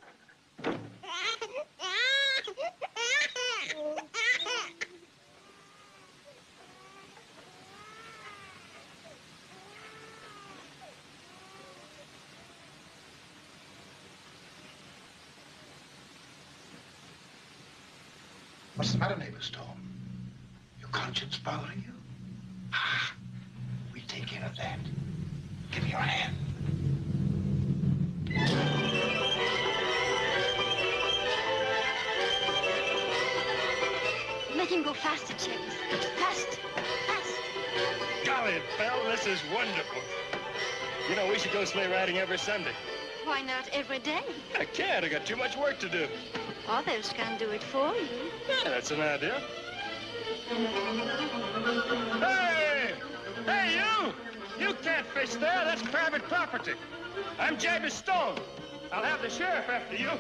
What's the matter, neighbor Stone? Your conscience bothering you? Ah, we take care of that. Give me your hand. Make him go faster, Jabez. Fast, fast. Golly, Belle, this is wonderful. You know, we should go sleigh riding every Sunday. Why not every day? I can't. I got too much work to do. Others can do it for you. Yeah, that's an idea. Hey! Hey, you! You can't fish there. That's private property. I'm Jabez Stone. I'll have the sheriff after you.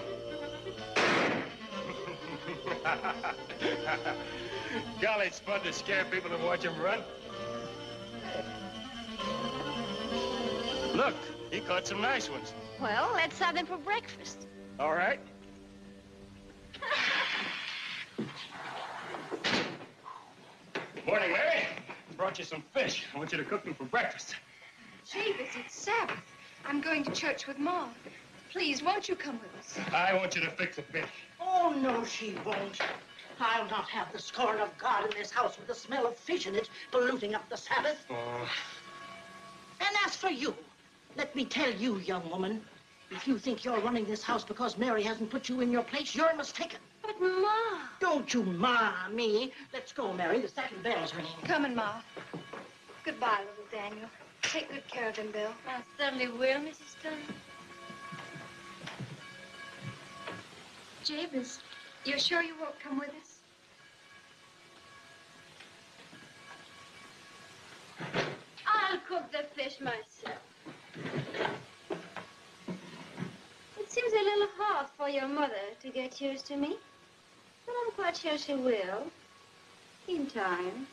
Golly, it's fun to scare people and watch them run. Look, he caught some nice ones. Well, let's have them for breakfast. All right. Morning, Mary. Brought you some fish. I want you to cook them for breakfast. Jabez, it's Sabbath. I'm going to church with Mom. Please, won't you come with us? I want you to fix the fish. Oh, no, she won't. I'll not have the scorn of God in this house with the smell of fish in it polluting up the Sabbath. Oh. And as for you, let me tell you, young woman, if you think you're running this house because Mary hasn't put you in your place, you're mistaken. But, Ma... Don't you ma me. Let's go, Mary. The second bell's ringing. Coming, Ma. Goodbye, little Daniel. Take good care of him, Bill. I certainly will, Mrs. Stone. Jabez, you're sure you won't come with us? I'll cook the fish myself. It seems a little hard for your mother to get used to me, but I'm quite sure she will, in time.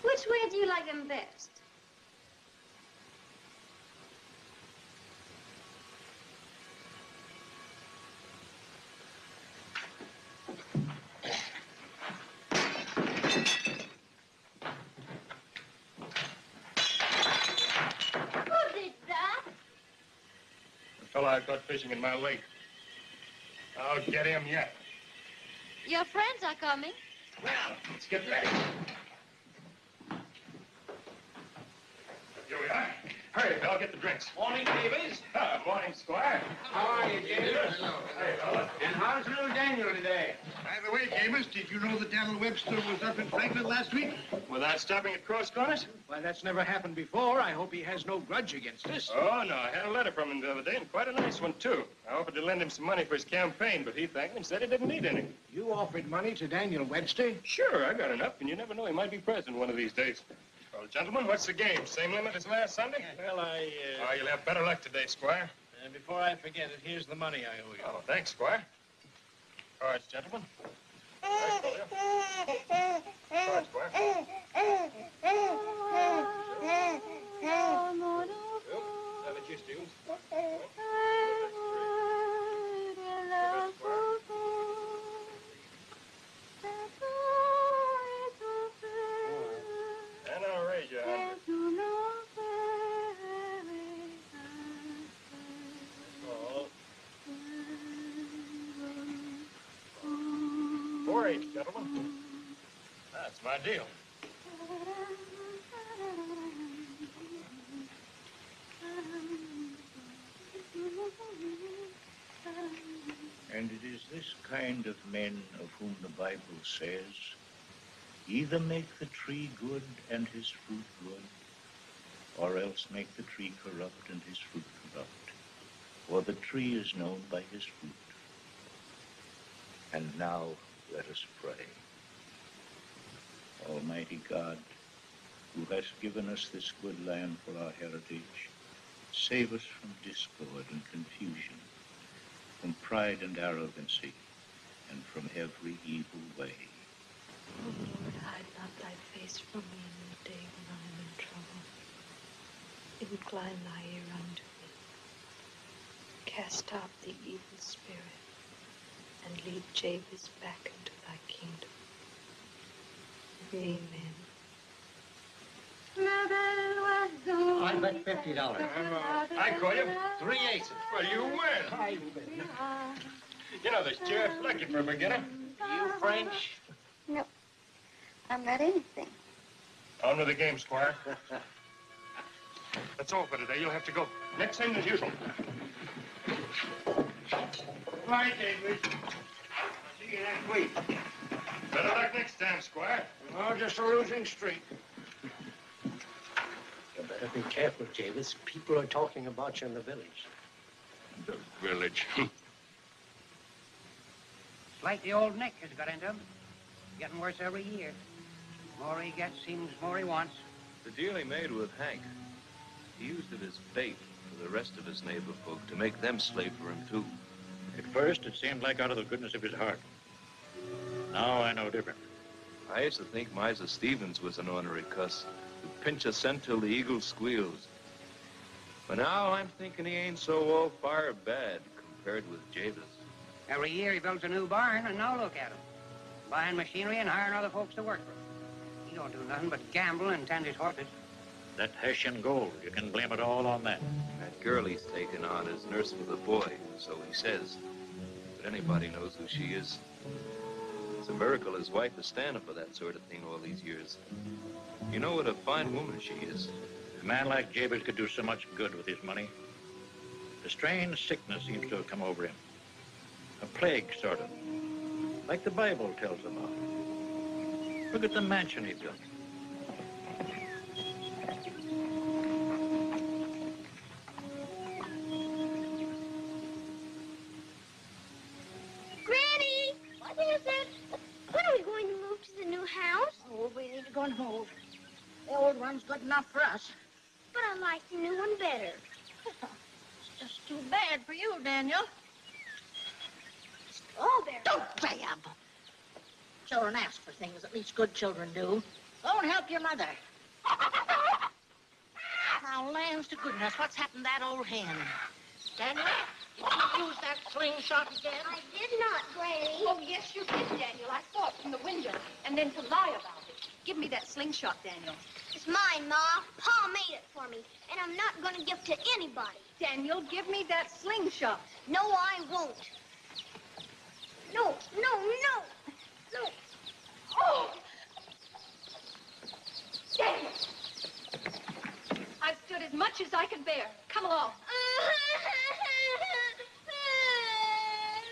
Which way do you like them best? Fellow I caught fishing in my lake. I'll get him yet. Your friends are coming. Well, let's get ready. Here we are. Hurry, Bill, get the drinks. Morning, Jabez. Morning, Squire. How are you, Jabez? Hey, fella. And how's little Daniel today? By the way, Jabez, did you know that Daniel Webster was up in Franklin last week? Without stopping at Cross Corners? Well, that's never happened before. I hope he has no grudge against us. Oh, no. I had a letter from him the other day, and quite a nice one, too. I offered to lend him some money for his campaign, but he thanked me and said he didn't need any. You offered money to Daniel Webster? Sure, I got enough, and you never know. He might be president one of these days. Well, gentlemen, what's the game? Same limit as last Sunday? Well, Oh, you'll have better luck today, Squire. Before I forget it, here's the money I owe you. Oh, thanks, Squire. Cards, gentlemen. Cards, Squire. Have it, you, Stevens. And I'll raise you 100. Oh. 4-8, gentlemen. That's my deal. And it is this kind of men of whom the Bible says, either make the tree good and his fruit good, or else make the tree corrupt and his fruit corrupt. For the tree is known by his fruit. And now let us pray. Almighty God, who hast given us this good land for our heritage, save us from discord and confusion, from pride and arrogancy, and from every evil way. O Lord, hide not thy face from me in the day when I am in trouble. Incline thy ear unto me. Cast out the evil spirit, and lead Jabez back into thy kingdom. Amen. I bet $50. I call you 3 aces. Well, you win. You know, the sheriff's lucky for a beginner. You French? No, I'm not anything. On with the game, Squire. That's all for today. You'll have to go. Next thing as usual. Right, David. See you next week. Better luck next time, Squire. Oh, just a losing streak. Be careful, Jabez. People are talking about you in the village. The village. Like the old Nick has got into him. Getting worse every year. The more he gets, seems more he wants. The deal he made with Hank, he used it as bait for the rest of his neighbor folk to make them slave for him, too. At first, it seemed like out of the goodness of his heart. Now I know different. I used to think Miser Stevens was an ornery cuss who'd pinch a cent till the eagle squeals. But now I'm thinking he ain't so all fire bad compared with Jabez. Every year he builds a new barn, and now look at him. Buying machinery and hiring other folks to work for him. He don't do nothing but gamble and tend his horses. That Hessian gold, you can blame it all on that. That girl he's taken on is nurse for the boy, so he says. But anybody knows who she is. It's a miracle his wife is standing for that sort of thing all these years. You know what a fine woman she is. A man like Jabez could do so much good with his money. A strange sickness seems to have come over him. A plague, sort of. Like the Bible tells about. Look at the mansion he built. Granny, what is it? When are we going to move to the new house? Oh, we ain't going to move. The old one's good enough for us. But I like the new one better. It's just too bad for you, Daniel. Strawberry. Don't grab. Children ask for things, at least good children do. Go and help your mother. Now, lands to goodness, what's happened to that old hen? Daniel, did you use that slingshot again? I did not, Granny. Oh, yes, you did, Daniel. I saw it from the window. And then to lie about it. Give me that slingshot, Daniel. It's mine, Ma. Pa made it for me, and I'm not going to give it to anybody. Daniel, give me that slingshot. No, I won't. No, no, no, no. Oh! Daniel! I've stood as much as I could bear. Come along.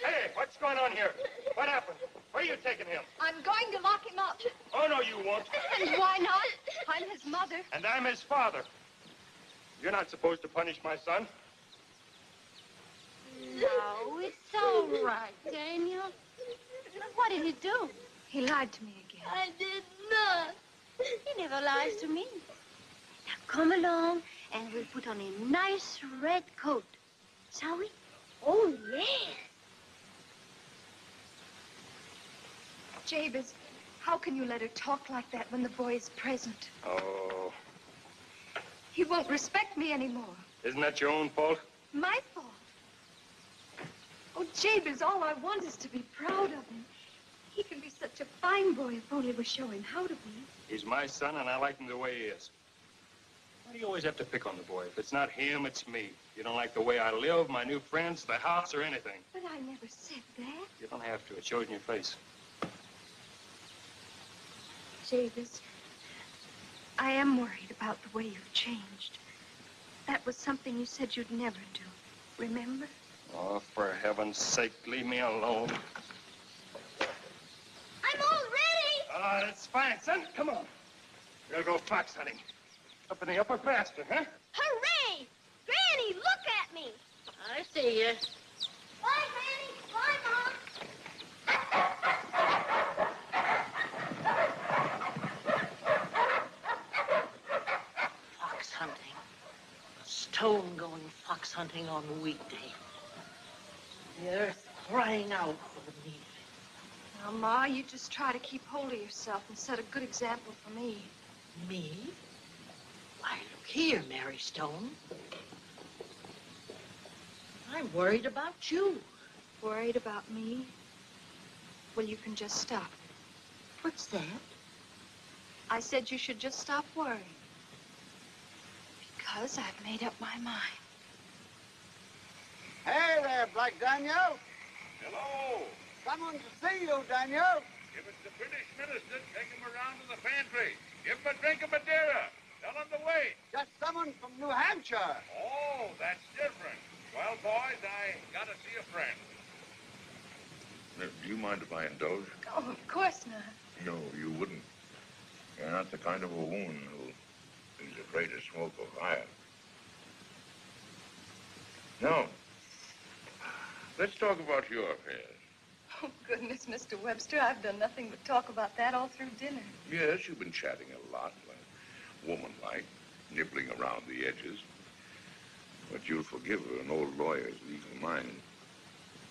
Hey, what's going on here? What happened? Where are you taking him? I'm going to lock him up. Oh, no, you won't. And why not? I'm his mother. And I'm his father. You're not supposed to punish my son. No, it's all right, Daniel. What did he do? He lied to me again. I did not. He never lies to me. Now come along, and we'll put on a nice red coat. Shall we? Oh, yeah. Jabez, how can you let her talk like that when the boy is present? Oh, He won't respect me anymore. isn't that your own fault? My fault. Oh, Jabez, all I want is to be proud of him. He can be such a fine boy if only we show him how to be. He's my son, and I like him the way he is. Why do you always have to pick on the boy? If it's not him, it's me. You don't like the way I live, my new friends, the house, or anything. But I never said that. You don't have to. It shows in your face. Jabez, I am worried about the way you've changed. That was something you said you'd never do. Remember? Oh, for heaven's sake, leave me alone. I'm all ready. Ah, that's fine, son. Come on. We'll go fox hunting. Up in the upper pasture, huh? Hooray! Granny, look at me. I see you. Bye, Granny. Bye, Mom. Fox hunting. A stone going fox hunting on a weekday. The earth crying out for the need of it. Now, Ma, you just try to keep hold of yourself and set a good example for me. Me? Why, look here, Mary Stone. I'm worried about you. Worried about me? Well, you can just stop. What's that? I said you should just stop worrying. Because I've made up my mind. Hey there, Black Daniel. Hello. Someone to see you, Daniel. If it's the British minister, take him around to the pantry. Give him a drink of Madeira. Tell him to wait. Just someone from New Hampshire. Oh, that's different. Well, boys, I gotta see a friend. Do you mind if I indulge? Oh, of course not. No, you wouldn't. You're not the kind of a woman who'll He's afraid of smoke or fire. No. Let's talk about your affairs. Oh, goodness, Mr. Webster, I've done nothing but talk about that all through dinner. Yes, you've been chatting a lot, like woman-like, nibbling around the edges. But you'll forgive an old lawyer's legal mind.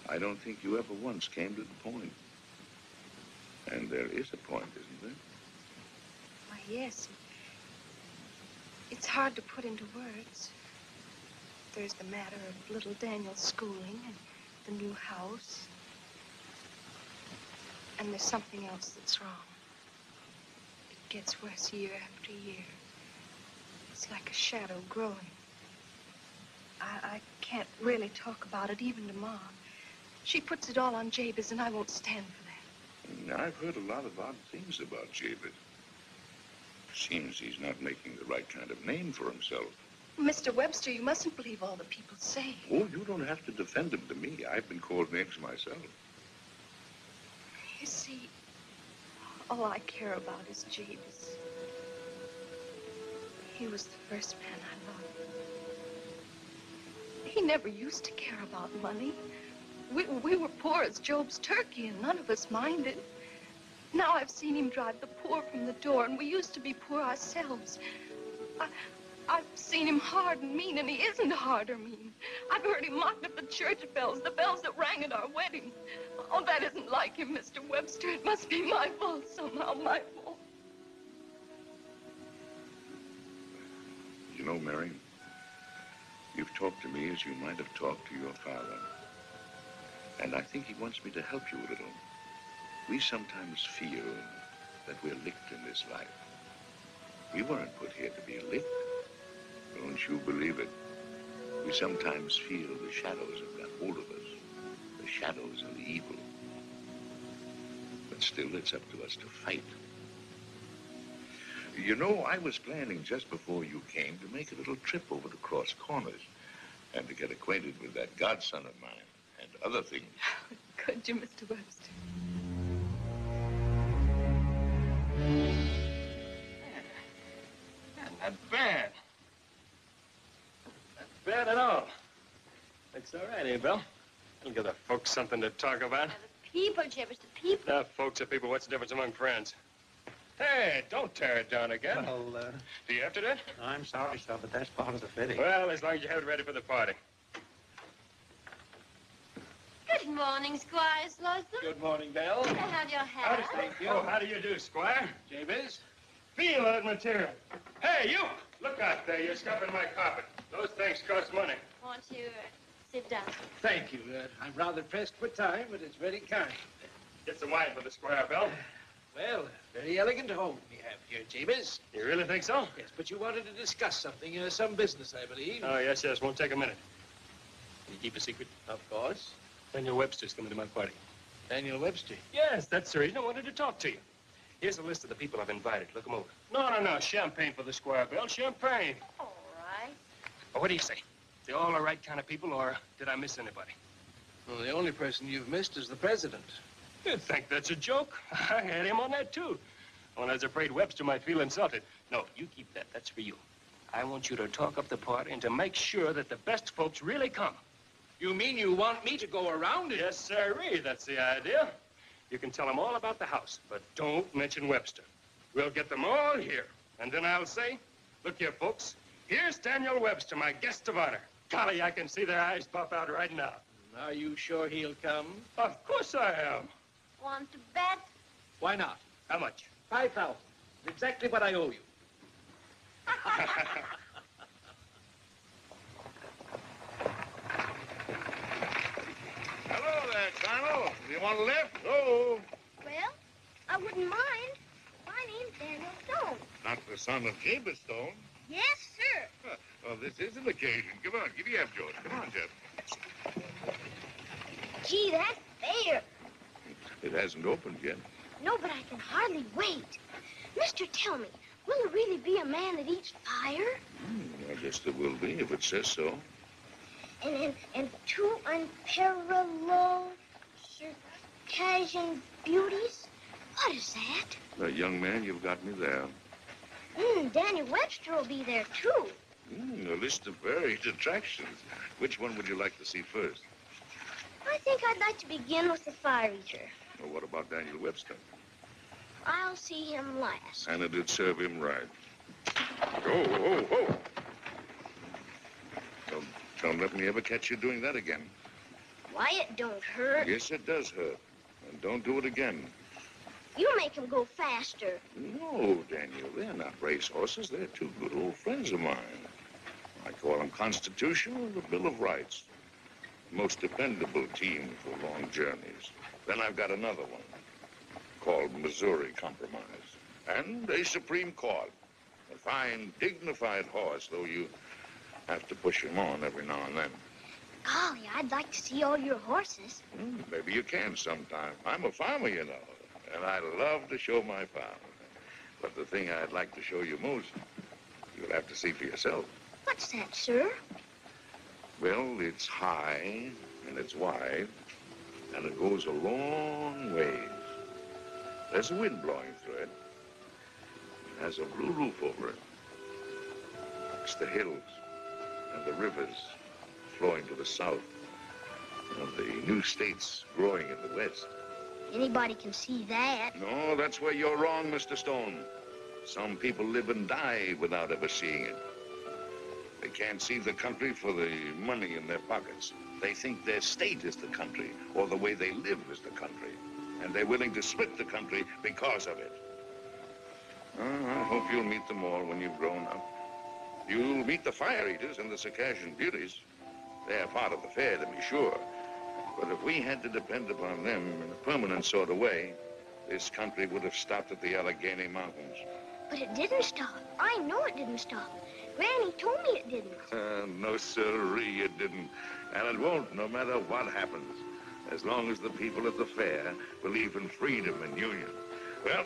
I don't think you ever once came to the point. And there is a point, isn't there? Why, yes. It's hard to put into words. There's the matter of little Daniel's schooling and the new house. And there's something else that's wrong. It gets worse year after year. It's like a shadow growing. I can't really talk about it, even to Mom. She puts it all on Jabez, and I won't stand for that. I've heard a lot of odd things about Jabez. Seems he's not making the right kind of name for himself. Mr. Webster, you mustn't believe all the people say. Oh, you don't have to defend him to me. I've been called names myself. You see, all I care about is Jabez. He was the first man I loved. He never used to care about money. We were poor as Job's turkey, and none of us minded. Now I've seen him drive the poor from the door, and we used to be poor ourselves. I've seen him hard and mean, and he isn't hard or mean. I've heard him mocked at the church bells, the bells that rang at our wedding. Oh, that isn't like him, Mr. Webster. It must be my fault somehow, my fault. You know, Mary, you've talked to me as you might have talked to your father. And I think he wants me to help you a little. We sometimes feel that we're licked in this life. We weren't put here to be licked. Don't you believe it? We sometimes feel the shadows have got hold of us. The shadows and the evil. But still, it's up to us to fight. You know, I was planning just before you came to make a little trip over the Cross Corners and to get acquainted with that godson of mine and other things. Could you, Mr. Webster? Not bad. Not bad at all. Looks all right, eh, Bill? It'll give the folks something to talk about. People, Jabez, the people. Now, folks are people. What's the difference among friends? Hey, don't tear it down again. Well, do you have to do it? I'm sorry, sir, but that's part of the fitting. Well, as long as you have it ready for the party. Good morning, Squire Slauson. Good morning, Belle. Can I have your hat? Thank you. Oh, how do you do, Squire? Jabez? Feel that material. Hey, you! Look out there. You're scuffing my carpet. Those things cost money. Won't you sit down? Thank you. I'm rather pressed for time, but it's very kind. Get some wine for the Squire, Belle. Well, very elegant home we have here, Jabez. You really think so? Yes, but you wanted to discuss something, some business, I believe. Oh, yes. Won't take a minute. Can you keep a secret? Of course. Daniel Webster's coming to my party. Daniel Webster? Yes, that's the reason I wanted to talk to you. Here's a list of the people I've invited. Look them over. No. Champagne for the Squire, Bill. Champagne. All right. Well, what do you say? They all the right kind of people, or did I miss anybody? Well, the only person you've missed is the president. You think that's a joke? I had him on that, too. Well, I was afraid Webster might feel insulted. No, you keep that. That's for you. I want you to talk up the party and to make sure that the best folks really come. You mean you want me to go around and... Yes, sirree. That's the idea. You can tell them all about the house, but don't mention Webster. We'll get them all here. And then I'll say, look here, folks. Here's Daniel Webster, my guest of honor. Golly, I can see their eyes pop out right now. Are you sure he'll come? Of course I am. Want to bet? Why not? How much? 5,000. Exactly what I owe you. Hello there, Colonel. You want a lift? Oh. Well, I wouldn't mind. My name's Daniel Stone. Not the son of Jabez Stone. Yes, sir. Well, this is an occasion. Come on, give me up, George. Come on, Jeff. Gee, that's fair. It hasn't opened yet. No, but I can hardly wait. Mister, tell me, will there really be a man that eats fire? I guess there will be, if it says so. And two unparalleled Circassian beauties? What is that? Young man, you've got me there. Daniel Webster will be there, too. A list of varied attractions. Which one would you like to see first? I think I'd like to begin with the fire eater. Well, what about Daniel Webster? I'll see him last. And it'd serve him right. Oh. Don't let me ever catch you doing that again. Why, it don't hurt. Yes, it does hurt. And don't do it again. You make him go faster. No, Daniel, they're not race horses. They're two good old friends of mine. I call them Constitution and the Bill of Rights. Most dependable team for long journeys. Then I've got another one called Missouri Compromise. And a Supreme Court. A fine, dignified horse, though you have to push him on every now and then. Golly, I'd like to see all your horses. Maybe you can sometime. I'm a farmer, you know, and I love to show my farm. But the thing I'd like to show you most, you'll have to see for yourself. What's that, sir? Well, it's high, and it's wide, and it goes a long ways. There's a wind blowing through it. It has a blue roof over it. It's the hills and the rivers flowing to the south, and the new states growing in the west. Anybody can see that. No, that's where you're wrong, Mr. Stone. Some people live and die without ever seeing it. They can't see the country for the money in their pockets. They think their state is the country, or the way they live is the country. And they're willing to split the country because of it. I hope you'll meet them all when you've grown up. You'll meet the fire eaters and the Circassian beauties. They're part of the fair, to be sure. But if we had to depend upon them in a permanent sort of way, this country would have stopped at the Allegheny Mountains. But it didn't stop. I know it didn't stop. Granny told me it didn't. No, sirree, it didn't. And it won't, no matter what happens, as long as the people at the fair believe in freedom and union. Well,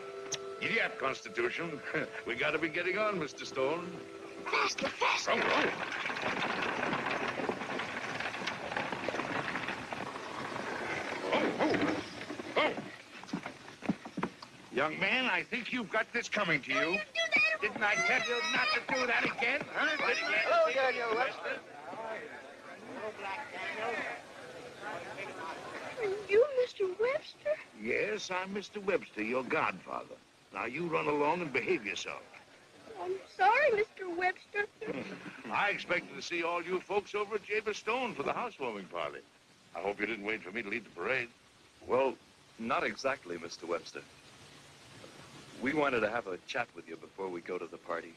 giddy up, Constitution. We gotta be getting on, Mr. Stone. Faster, faster. Oh. Young man, I think you've got this coming to you. Didn't I tell you not to do that again, huh? Hello, Daniel Webster. Are you Mr. Webster? Yes, I'm Mr. Webster, your godfather. Now, you run along and behave yourself. I'm sorry, Mr. Webster. I expected to see all you folks over at Jabez Stone for the housewarming party. I hope you didn't wait for me to lead the parade. Well, not exactly, Mr. Webster. We wanted to have a chat with you before we go to the party.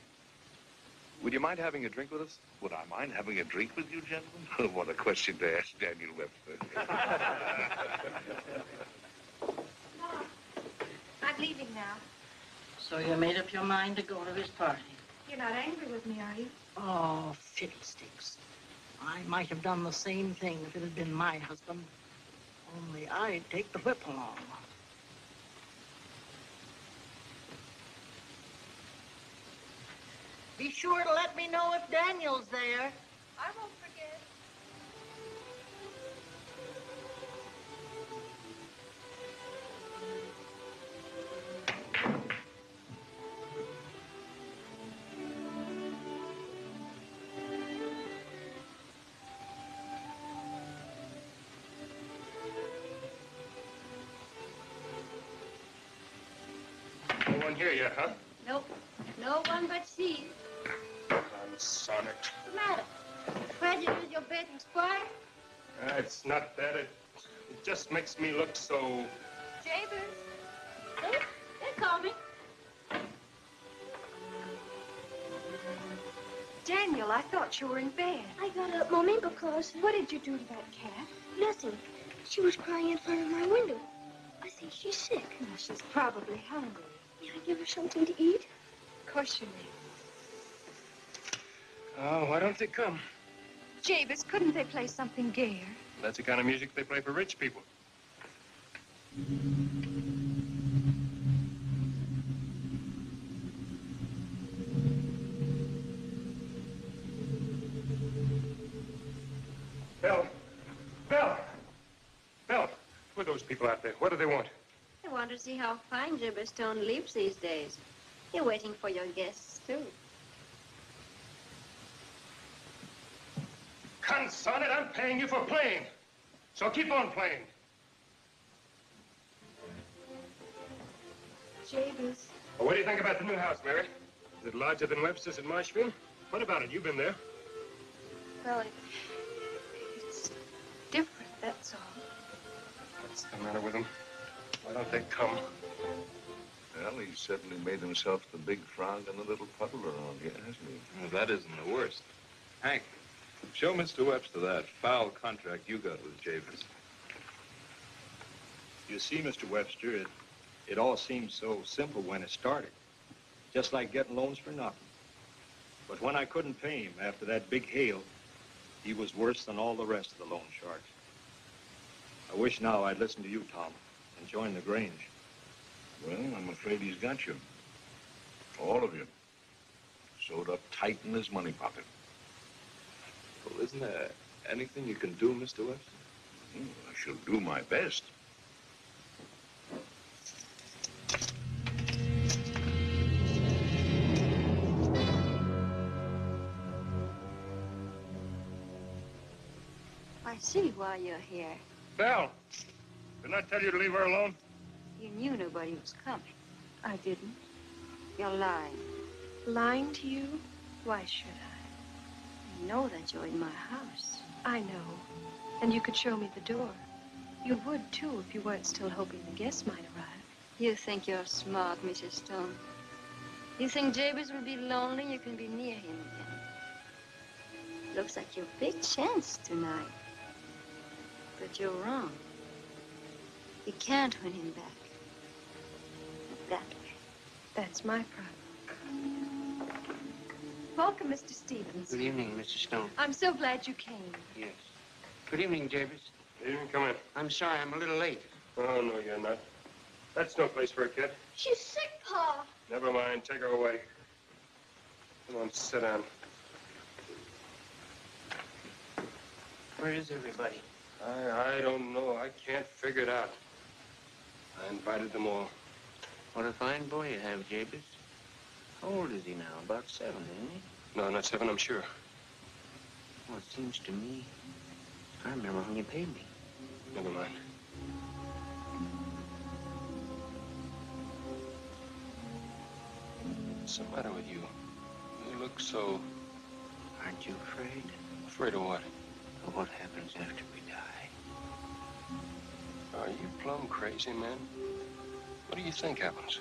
Would you mind having a drink with us? Would I mind having a drink with you, gentlemen? What a question to ask Daniel Webster. I'm leaving now. So you made up your mind to go to his party? You're not angry with me, are you? Oh, fiddlesticks. I might have done the same thing if it had been my husband. Only I'd take the whip along. Be sure to let me know if Daniel's there. I won't forget. No one here yet, huh? Nope. No one but she. Sonic. What's the matter? Afraid you lose your bet and squire? It's not that. It just makes me look so... Jabez. They call me. Daniel, I thought you were in bed. I got up, Mommy, because... What did you do to that cat? Nothing. She was crying in front of my window. I think she's sick. Oh, she's probably hungry. May I give her something to eat? Of course you may. Oh, why don't they come? Jabez, couldn't they play something gayer? That's the kind of music they play for rich people. Belle! Belle! Belle! Who are those people out there? What do they want? I want to see how fine Jabez Stone leaps these days. You're waiting for your guests, too. Conson it, I'm paying you for playing. So keep on playing. Jabez. Well, what do you think about the new house, Mary? Is it larger than Webster's in Marshfield? What about it? You've been there. Well, it's different, that's all. What's the matter with them? Why don't they come? Well, he certainly made himself the big frog in the little puddle around here, hasn't he? Well, that isn't the worst. Hank, show Mr. Webster that foul contract you got with Jabez. You see, Mr. Webster, it all seemed so simple when it started. Just like getting loans for nothing. But when I couldn't pay him after that big hail, he was worse than all the rest of the loan sharks. I wish now I'd listened to you, Tom, and joined the Grange. Well, I'm afraid he's got you. All of you. Sewed up tight in his money pocket. Well, isn't there anything you can do, Mr. Webster? I shall do my best. I see why you're here. Belle, didn't I tell you to leave her alone? You knew nobody was coming. I didn't. You're lying. Lying to you? Why should I? You know that you're in my house. I know. And you could show me the door. You would, too, if you weren't still hoping the guests might arrive. You think you're smart, Mrs. Stone. You think Jabez will be lonely, you can be near him again. Looks like your big chance tonight. But you're wrong. You can't win him back. Not that way. That's my problem. Welcome, Mr. Stevens. Good evening, Mrs. Stone. I'm so glad you came. Yes. Good evening, Jabez. Good evening, come in. I'm sorry, I'm a little late. Oh, no, you're not. That's no place for a kid. She's sick, Pa. Never mind, take her away. Come on, sit down. Where is everybody? I don't know. I can't figure it out. I invited them all. What a fine boy you have, Jabez. How old is he now? About 7, isn't he? No, not 7, I'm sure. Well, it seems to me, I remember when you paid me. Never mind. What's the matter with you? You look so... Aren't you afraid? Afraid of what? Of what happens after we die. Are you plumb crazy, man? What do you think happens?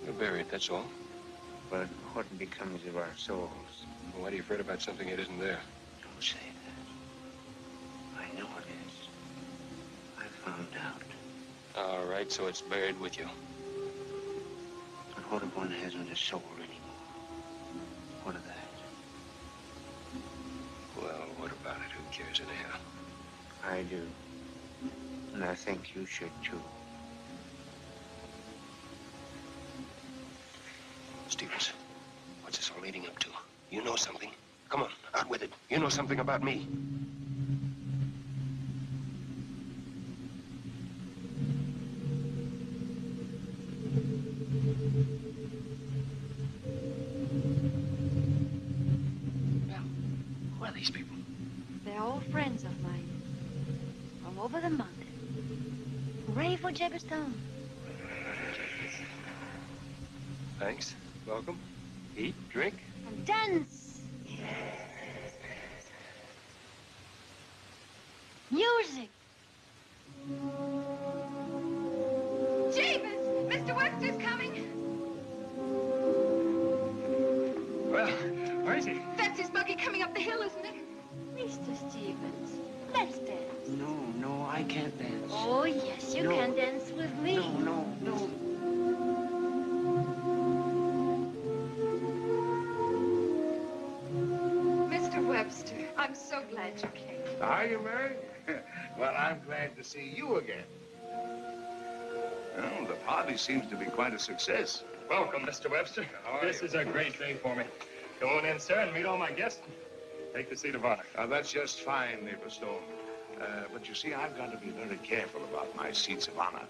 You're buried, that's all. But what becomes of our souls? Well, why are you afraid about something that isn't there? Don't say that. I know it is. I found out. All right, so it's buried with you. But what if one hasn't a soul anymore? What of that? Well, what about it? Who cares anyhow? I do. And I think you should, too. Stevens, what's this all leading up to? You know something. Come on, out with it. You know something about me. Well, who are these people? They're all friends of mine. From over the mountain. Hooray for Jabez Stone. Thanks. Welcome. Eat, drink. And dance. Music. Jabez! Mr. Webster's coming! Well, where is he? That's his buggy coming up the hill, isn't it? Mr. Stevens, let's dance. No, I can't dance. Oh, yes, you can dance with me. No. Mr. Webster, I'm so glad you came. Are you, Mary? Well, I'm glad to see you again. Well, the party seems to be quite a success. Welcome, Mr. Webster. This is a great day for me. Come on in, sir, and meet all my guests. Take the seat of honor. That's just fine, neighbor Stone. But you see, I've got to be very careful about my seats of honor.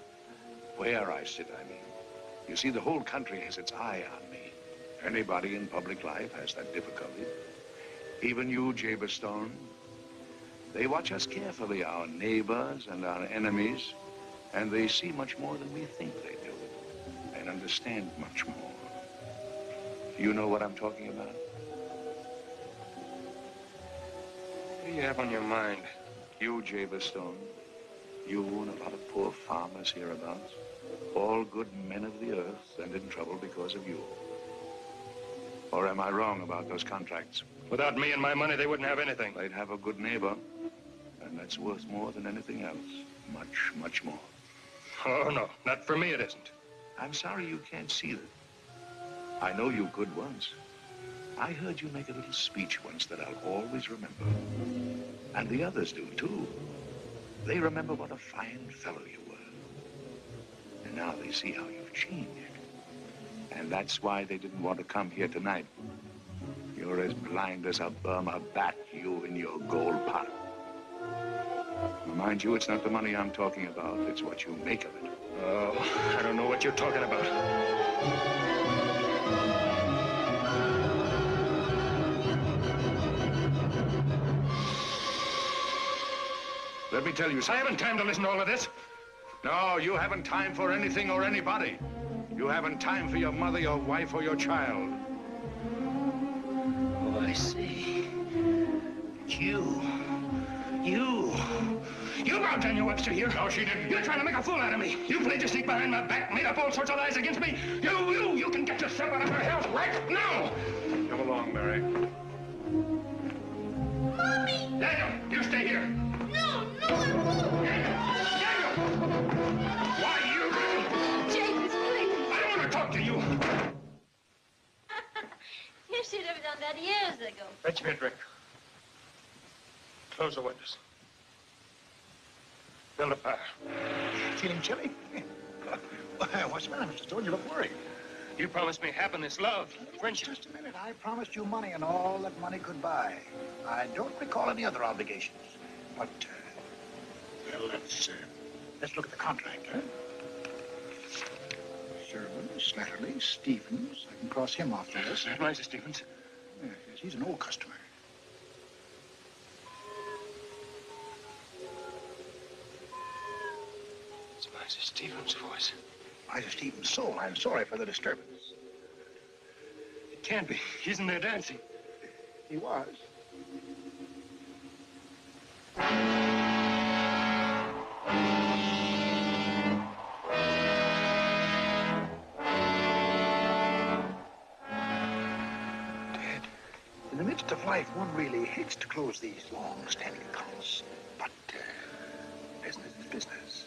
Where I sit, I mean. You see, the whole country has its eye on me. Anybody in public life has that difficulty. Even you, Jabez Stone. They watch us carefully, our neighbors and our enemies, and they see much more than we think they do, and understand much more. You know what I'm talking about? What do you have on your mind? You, Jabez Stone. You and a lot of poor farmers hereabouts. All good men of the earth and in trouble because of you. Or am I wrong about those contracts? Without me and my money, they wouldn't have anything. They'd have a good neighbor, and that's worth more than anything else. Much, much more. Oh, no. Not for me, it isn't. I'm sorry you can't see that. I know you could once. I heard you make a little speech once that I'll always remember. And the others do, too. They remember what a fine fellow you were. And now they see how you've changed. And that's why they didn't want to come here tonight. You're as blind as a Burma bat, you and your gold pot. Mind you, it's not the money I'm talking about. It's what you make of it. Oh, I don't know what you're talking about. Let me tell you something. I haven't time to listen to all of this. No, you haven't time for anything or anybody. You haven't time for your mother, your wife, or your child. Oh, I see. You brought Daniel Webster here. No, she didn't. You're trying to make a fool out of me. You played to sneak behind my back, made up all sorts of lies against me. You can get yourself out of her house right now. Come along, Mary. Mommy! Daniel, you stay here. No, I won't. Daniel! Why, you... Jabez, please. I don't want to talk to you. You should have done that years ago. Fetch me a drink. Close the windows. Build a fire. Feeling chilly? What's the matter, Mr. Stone? You look worried. You promised me happiness, love, friendship. Just a minute. I promised you money and all that money could buy. I don't recall any other obligations. But, well, let's look at the contract, huh? Sherman, Slatterly, Stevens. I can cross him off the list. Mr. Stevens. Yes, he's an old customer. It's Miser Stevens' voice. Miser Stevens' soul. I'm sorry for the disturbance. It can't be. He's in there dancing. He was. In the midst of life, one really hates to close these long-standing accounts. But business is business.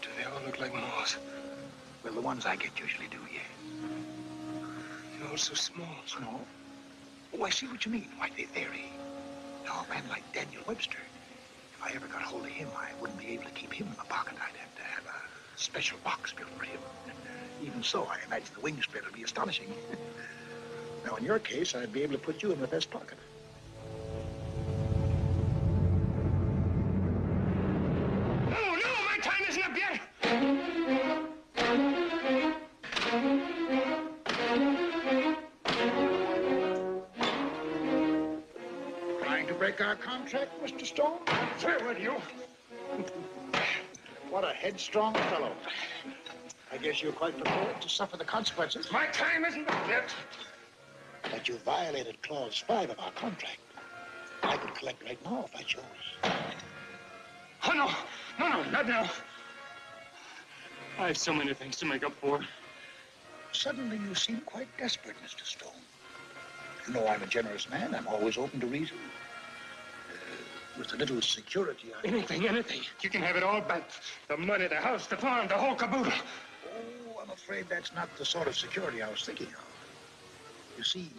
Do they all look like moths? Well, the ones I get usually do, yeah. They're all so small. Small? Oh, I see what you mean. Why, they vary. Now, a man like Daniel Webster, if I ever got hold of him, I wouldn't be able to keep him in my pocket. I'd have to have a special box built for him. Even so, I imagine the wing spread would be astonishing. Now, in your case, I'd be able to put you in my best pocket. No, my time isn't up yet. Trying to break our contract, Mr. Stone? Sir, with you. What a headstrong fellow. I guess you're quite prepared to suffer the consequences. My time isn't up yet. But you violated Clause 5 of our contract. I could collect right now if I chose. Oh, no, not now. I have so many things to make up for. Suddenly you seem quite desperate, Mr. Stone. You know I'm a generous man. I'm always open to reason. With a little security, Anything. You can have it all back. The money, the house, the farm, the whole caboodle. Oh, I'm afraid that's not the sort of security I was thinking of. You see,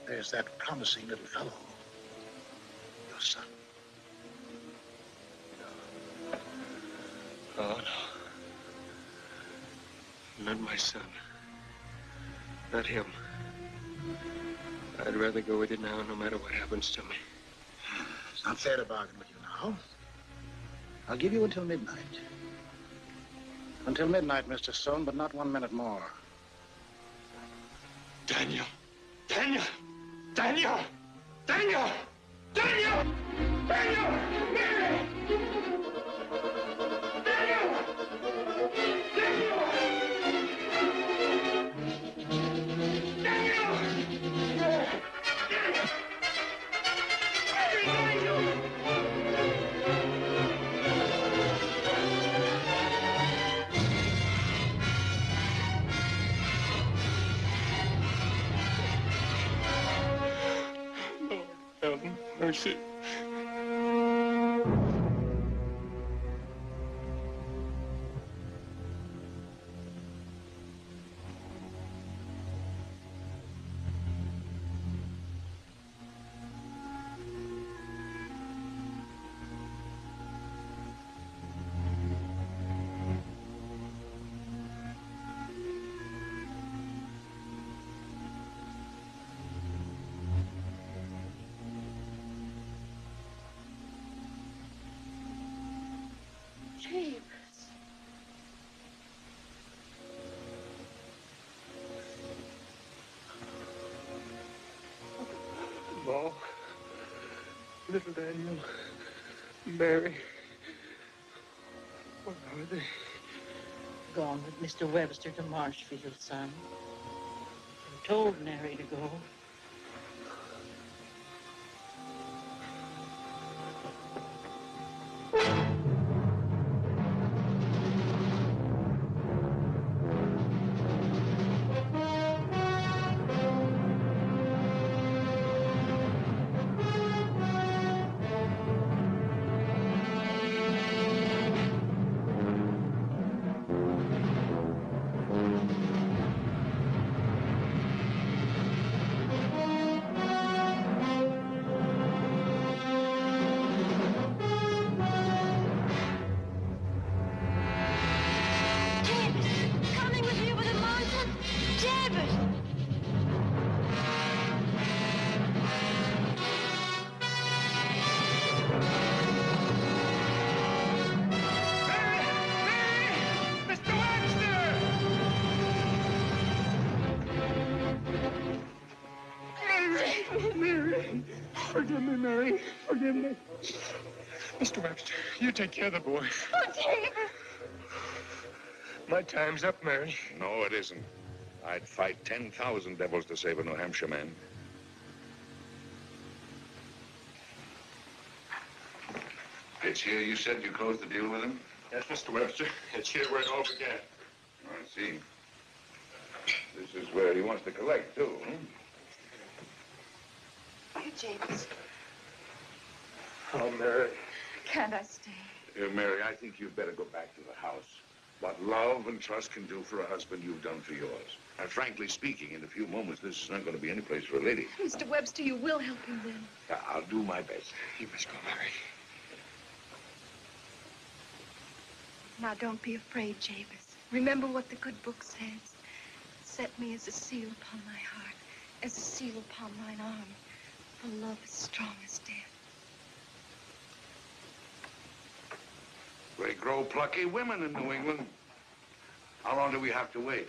there's that promising little fellow, your son. Oh, no. Not my son. Not him. I'd rather go with you now, no matter what happens to me. It's not fair to bargain with you now. I'll give you until midnight. Until midnight, Mr. Stone, but not 1 minute more. Daniel! Daniel! Daniel! Daniel! Daniel! Daniel! Mary! Daniel! Daniel! Have mercy. Jabez. Ma, little Daniel, Mary, where are they? Gone with Mr. Webster to Marshfield, son. I told Mary to go. Forgive me, Mary. Forgive me. Mr. Webster, you take care of the boy. Oh, David. My time's up, Mary. No, it isn't. I'd fight 10,000 devils to save a New Hampshire man. It's here you said you closed the deal with him? Yes, Mr. Webster. It's here where it all began. I see. This is where he wants to collect, too, hmm? Here, Jabez. Oh, Mary. Can't I stay? Mary, I think you'd better go back to the house. What love and trust can do for a husband, you've done for yours. And frankly speaking, in a few moments, this is not going to be any place for a lady. Mr. Webster, you will help him then. I'll do my best. You must go, Mary. Now, don't be afraid, Jabez. Remember what the good book says. Set me as a seal upon my heart, as a seal upon mine arm. For love is strong as death. They grow plucky women in New England. How long do we have to wait?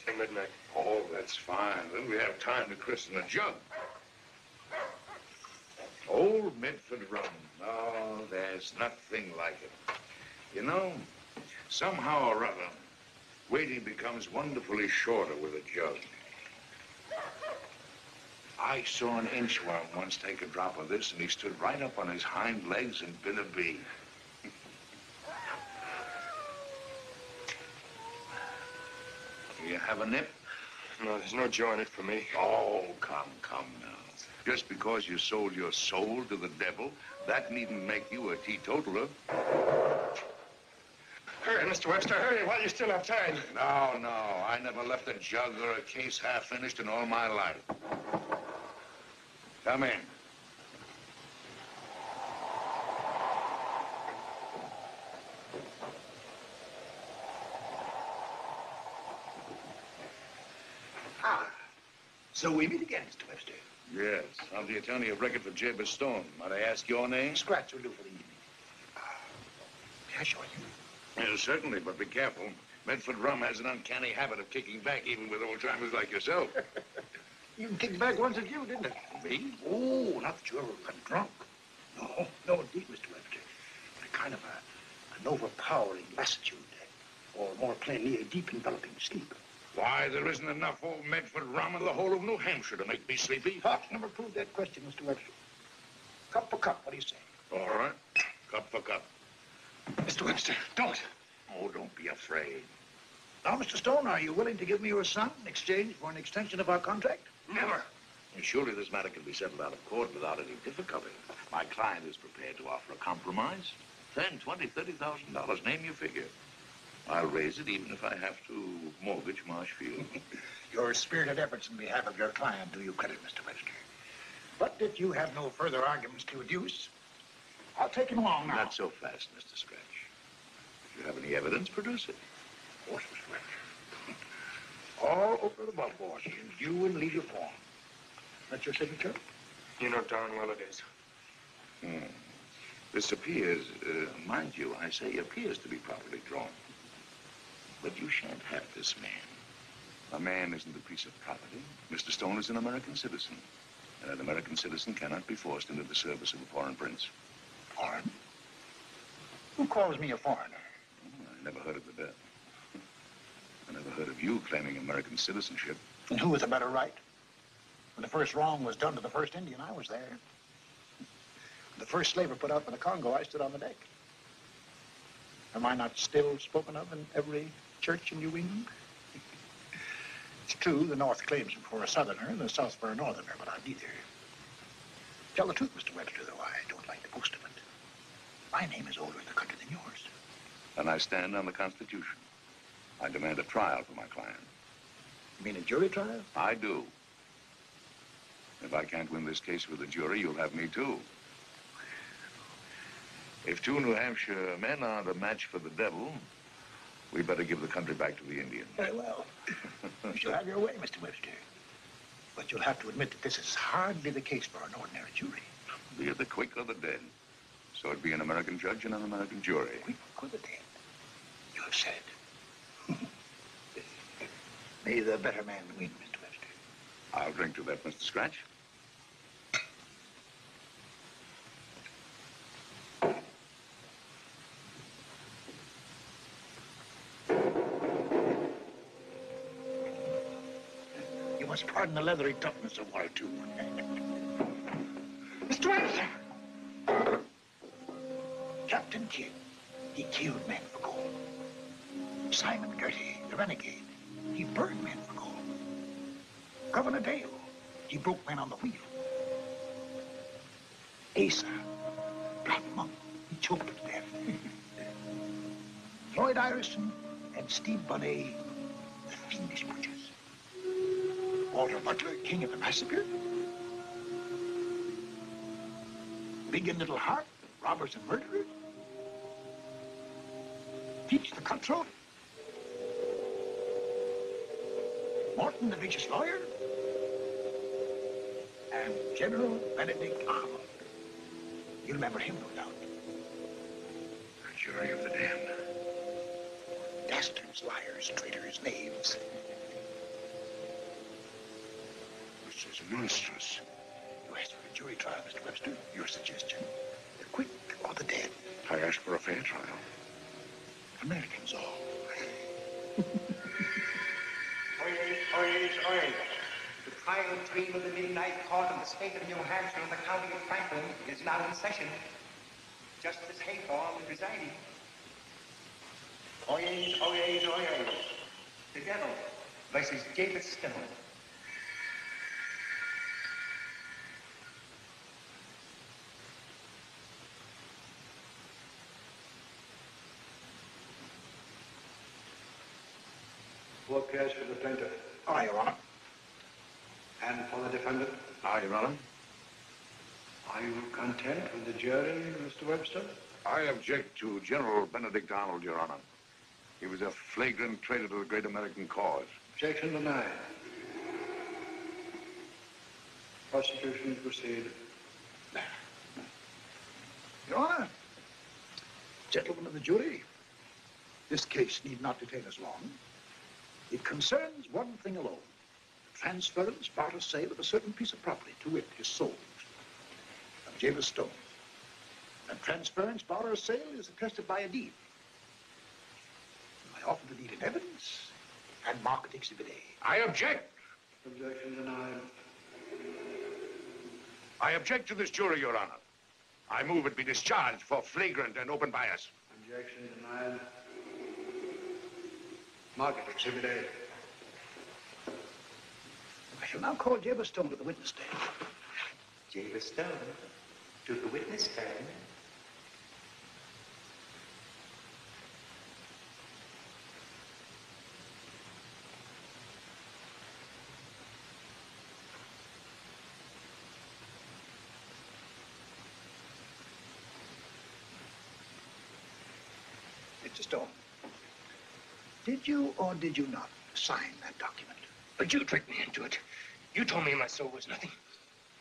Till midnight. Oh, that's fine. Then we have time to christen a jug. Old Midford rum. Oh, there's nothing like it. You know, somehow or other, waiting becomes wonderfully shorter with a jug. I saw an inchworm once take a drop of this, and he stood right up on his hind legs and bit a bee. You have a nip? No, there's no joy in it for me. Oh, come now. Just because you sold your soul to the devil, that needn't make you a teetotaler. Hurry, Mr. Webster, hurry while you still have time. No, I never left a jug or a case half finished in all my life. Come in. So we meet again, Mr. Webster. Yes, I'm the attorney of record for Jabez Stone. Might I ask your name? Scratch will do for the evening. May I show you? Yes, certainly, but be careful. Medford rum has an uncanny habit of kicking back, even with old-timers like yourself. You kicked back once at you, didn't it? Me? Oh, not that you ever got drunk. No, no, indeed, Mr. Webster. A kind of an overpowering lassitude, or more plainly, a deep enveloping sleep. Why, there isn't enough old Medford rum in the whole of New Hampshire to make me sleepy. Hawks never proved that question, Mr. Webster. Cup for cup, what do you say? All right, cup for cup. Mr. Webster, don't. Oh, don't be afraid. Now, Mr. Stone, are you willing to give me your son in exchange for an extension of our contract? Never. And surely this matter can be settled out of court without any difficulty. My client is prepared to offer a compromise. $10,000, $20,000, $30,000, name your figure. I'll raise it even if I have to mortgage Marshfield. Your spirited efforts in behalf of your client do you credit, Mr. Webster. But if you have no further arguments to adduce, I'll take him along now. Not so fast, Mr. Scratch. If you have any evidence, produce it. Of course, Mr. Webster. All over the bumboard, due and legal form. That's your signature? You know darn well it is. This appears, mind you, I say appears to be properly drawn. But you shan't have this man. A man isn't a piece of property. Mr. Stone is an American citizen. And an American citizen cannot be forced into the service of a foreign prince. Foreign? Who calls me a foreigner? I never heard of the debt. I never heard of you claiming American citizenship. And who with a better right? When the first wrong was done to the first Indian, I was there. When the first slaver put out from the Congo, I stood on the deck. Am I not still spoken of in every church in New England? It's true, the North claims him for a Southerner and the South for a Northerner, but I'm neither. Tell the truth, Mr. Webster, though I don't like to boast of it. My name is older in the country than yours. And I stand on the Constitution. I demand a trial for my client. You mean a jury trial? I do. If I can't win this case with a jury, you'll have me too. If two New Hampshire men aren't a match for the devil, we better give the country back to the Indians. Very well. You shall have your way, Mr. Webster. But you'll have to admit that this is hardly the case for an ordinary jury. Be it the quick or the dead. So it'd be an American judge and an American jury. Quick or the dead? You have said it. May the better man win, Mr. Webster. I'll drink to that, Mr. Scratch. You must pardon the leathery toughness of one or two. Mr. Webster! Captain Kidd, he killed men for gold. Simon Goethe, the renegade, he burned men for gold. Governor Dale, he broke men on the wheel. Asa, Black Monk, he choked to death. Floyd Ireson and Steve Bunny, the fiendish butchers. Walter Butler, king of the massacre. Big and Little Hart, robbers and murderers. Teach the cutthroat. Morton, the vicious lawyer. And General Benedict Arnold. You remember him, no doubt. The jury of the damned. Dastards, liars, traitors, knaves. This is monstrous. You asked for a jury trial, Mr. Webster. Your suggestion. The quick or the dead. I asked for a fair trial. Americans all. Oyez. The trial dream of the Midnight Court of the state of New Hampshire and the county of Franklin is now in session. Justice Haythorne presiding. Oyez. The devil versus Jabez Stone. Vote cash for the plaintiff. Aye, Your Honor. And for the defendant? Aye, Your Honor. Are you content with the jury, Mr. Webster? I object to General Benedict Arnold, Your Honor. He was a flagrant traitor to the great American cause. Objection denied. Prosecution proceed. Your Honor, gentlemen of the jury, This case need not detain us long. It concerns one thing alone. Transference, barter, sale of a certain piece of property, to wit, his soul, of Jabez Stone. And transference, barter, or sale is attested by a deed. I offer the deed in evidence and mark it Exhibit A. I object. Objection denied. I object to this jury, Your Honor. I move it be discharged for flagrant and open bias. Objection denied. Mark it Exhibit A. I shall now call Jabez Stone to the witness stand. Jabez Stone to the witness stand. Mr. Stone, did you or did you not sign that document? But you tricked me into it. You told me my soul was nothing.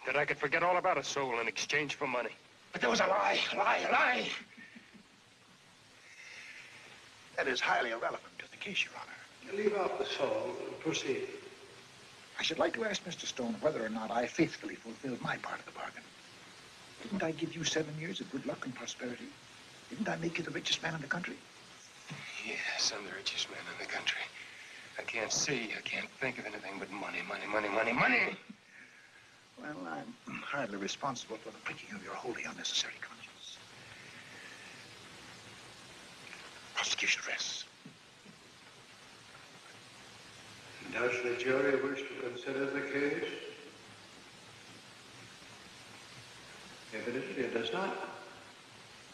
That I could forget all about a soul in exchange for money. But that was a lie, a lie, a lie. That is highly irrelevant to the case, Your Honor. Leave out the soul and proceed. I should like to ask Mr. Stone whether or not I faithfully fulfilled my part of the bargain. Didn't I give you 7 years of good luck and prosperity? Didn't I make you the richest man in the country? Yes, I'm the richest man in the country. I can't see, I can't think of anything but money, money, money, money, money. Well, I'm hardly responsible for the pricking of your wholly unnecessary conscience. Prosecution rests. Does the jury wish to consider the case? Evidently it does not.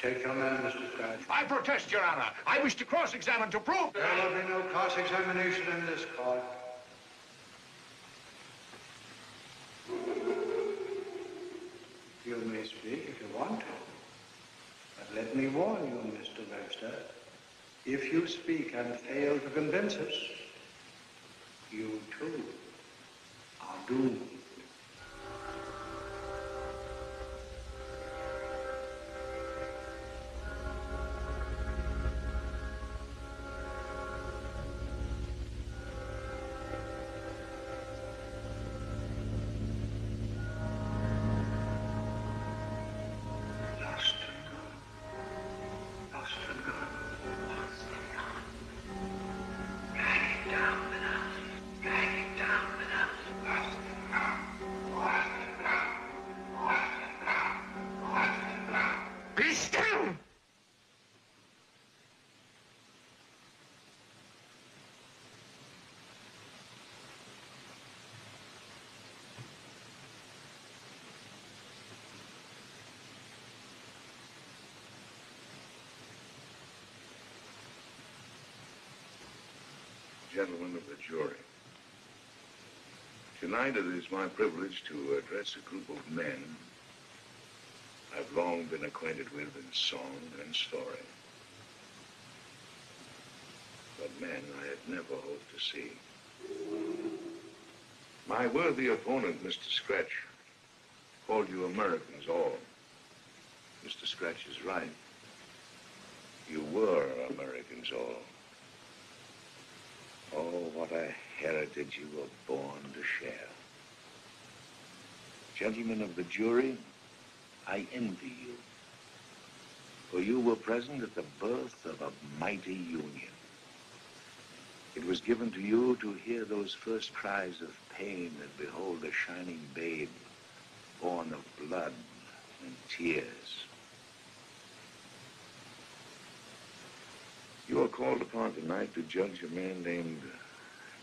Take your man, Mr. Scratch. I protest, Your Honor. I wish to cross-examine to prove that There will be no cross-examination in this court. You may speak if you want to. But let me warn you, Mr. Webster. If you speak and fail to convince us, you too are doomed. Gentlemen of the jury, tonight it is my privilege to address a group of men I've long been acquainted with in song and story, but men I had never hoped to see. My worthy opponent, Mr. Scratch, called you Americans all. Mr. Scratch is right. You were Americans all. Oh, what a heritage you were born to share. Gentlemen of the jury, I envy you, for you were present at the birth of a mighty union. It was given to you to hear those first cries of pain and behold a shining babe born of blood and tears. You are called upon tonight to judge a man named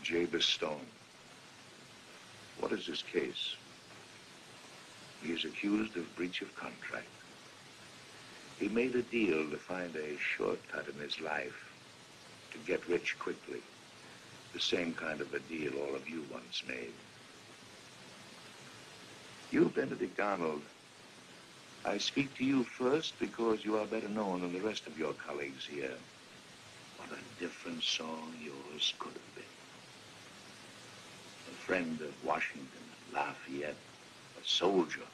Jabez Stone. What is his case? He is accused of breach of contract. He made a deal to find a shortcut in his life to get rich quickly. The same kind of a deal all of you once made. You, Benedict Arnold, I speak to you first because you are better known than the rest of your colleagues here. What a different song yours could have been. A friend of Washington, Lafayette, a soldier.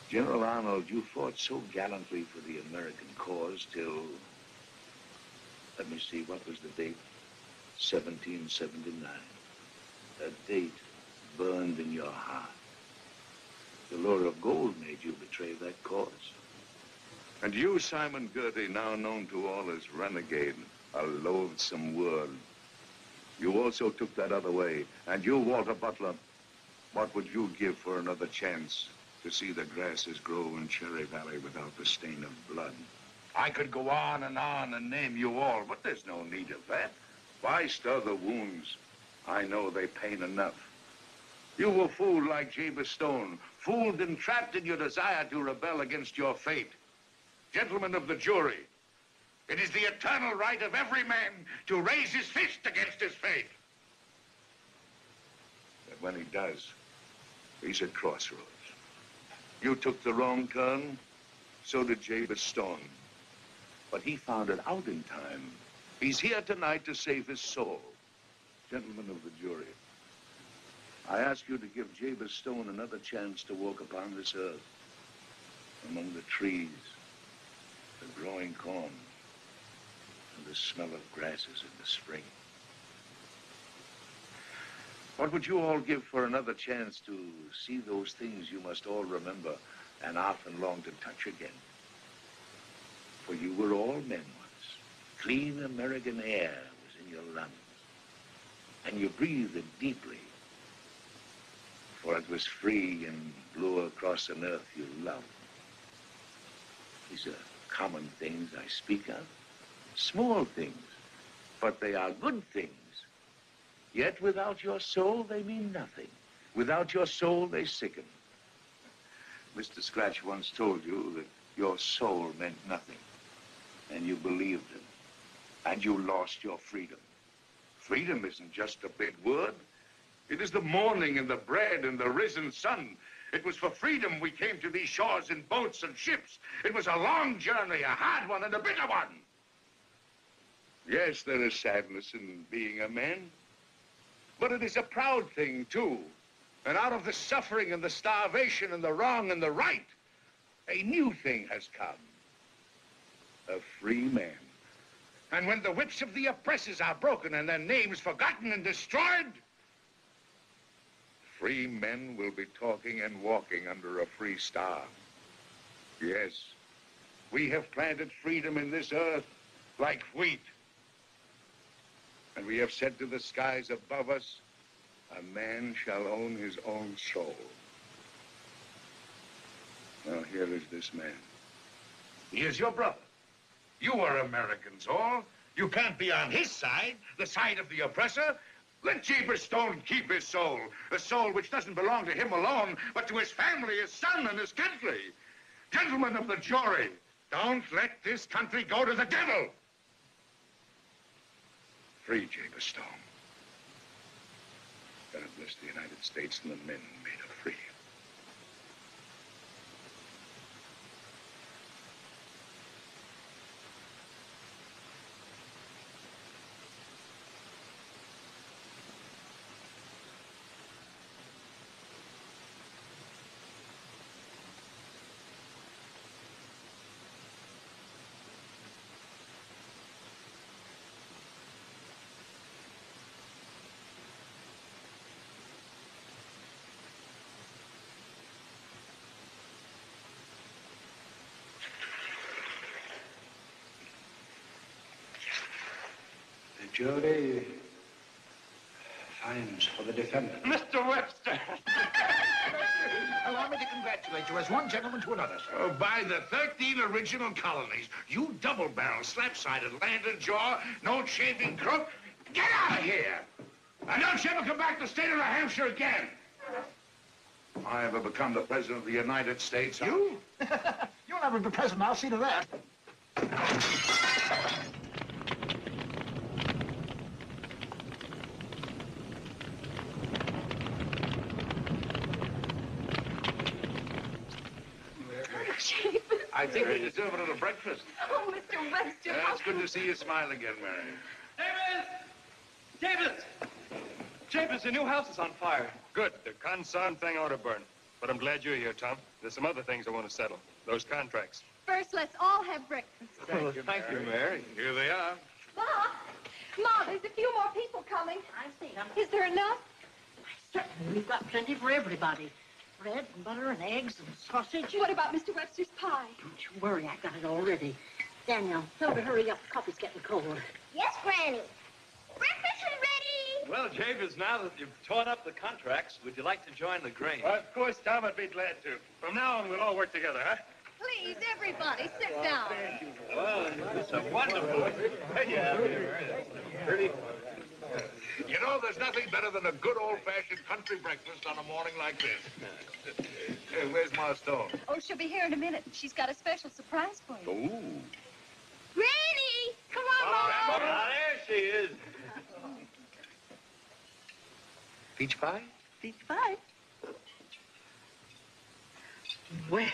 General Arnold, you fought so gallantly for the American cause till Let me see, what was the date? 1779. A date burned in your heart. The lure of gold made you betray that cause. And you, Simon Goethe, now known to all as renegade, a loathsome word. You also took that other way. And you, Walter Butler, what would you give for another chance to see the grasses grow in Cherry Valley without the stain of blood? I could go on and name you all, but there's no need of that. Why stir the wounds? I know they pain enough. You were fooled like Jabez Stone, fooled and trapped in your desire to rebel against your fate. Gentlemen of the jury, it is the eternal right of every man to raise his fist against his fate. But when he does, he's at crossroads. You took the wrong turn, so did Jabez Stone. But he found it out in time. He's here tonight to save his soul. Gentlemen of the jury, I ask you to give Jabez Stone another chance to walk upon this earth, among the trees, the growing corn, and the smell of grasses in the spring. What would you all give for another chance to see those things you must all remember and often long to touch again? For you were all men once. Clean American air was in your lungs, and you breathed it deeply, for it was free and blew across an earth you loved. These are common things I speak of, small things, but they are good things. Yet without your soul, they mean nothing. Without your soul, they sicken. Mr. Scratch once told you that your soul meant nothing, and you believed him, and you lost your freedom. Freedom isn't just a big word. It is the morning and the bread and the risen sun. It was for freedom we came to these shores in boats and ships. It was a long journey, a hard one and a bitter one. Yes, there is sadness in being a man, but it is a proud thing, too. And out of the suffering and the starvation and the wrong and the right, a new thing has come. A free man. And when the whips of the oppressors are broken and their names forgotten and destroyed, free men will be talking and walking under a free star. Yes, we have planted freedom in this earth like wheat. And we have said to the skies above us, a man shall own his own soul. Now here is this man. He is your brother. You are Americans all. You can't be on his side, the side of the oppressor. Let Jabez Stone keep his soul, a soul which doesn't belong to him alone, but to his family, his son, and his country. Gentlemen of the jury, don't let this country go to the devil. Free Jabez Stone. God bless the United States and the men who made her free. The jury finds for the defendant. Mr. Webster! Allow me to congratulate you as one gentleman to another, sir. Oh, by the 13 original colonies, you double-barrel, slap-sided, landed jaw, no-shaving crook, get out of here! And don't you ever come back to the state of New Hampshire again! If I ever become the president of the United States, You? You'll never be president, I'll see to that. I think we deserve a little breakfast. Oh, Mr. Webster. Yeah, it's good to see you smile again, Mary. Jabez! Jabez, the new house is on fire. Good. The concern thing ought to burn. But I'm glad you're here, Tom. There's some other things I want to settle. Those contracts. First, let's all have breakfast. Thank you, Mary. Here they are. Ma, there's a few more people coming. I see them. Is there enough? Certainly, we've got plenty for everybody. Bread and butter and eggs and sausage. What about Mr. Webster's pie? Don't you worry, I got it all ready. Daniel, tell her to hurry up. The coffee's getting cold. Yes, Granny. Breakfast is ready. Well, Jabez, now that you've torn up the contracts, would you like to join the grain? Well, of course, Tom, I'd be glad to. From now on, we'll all work together, huh? Please, everybody, sit down. Thank you. Well, it's a wonderful... Yeah, pretty... You know, there's nothing better than a good old-fashioned country breakfast on a morning like this. Hey, where's Ma Stone? Oh, she'll be here in a minute. She's got a special surprise for you. Oh. Granny! Come on, Mom! Ah, there she is. Peach pie? Peach pie. Well,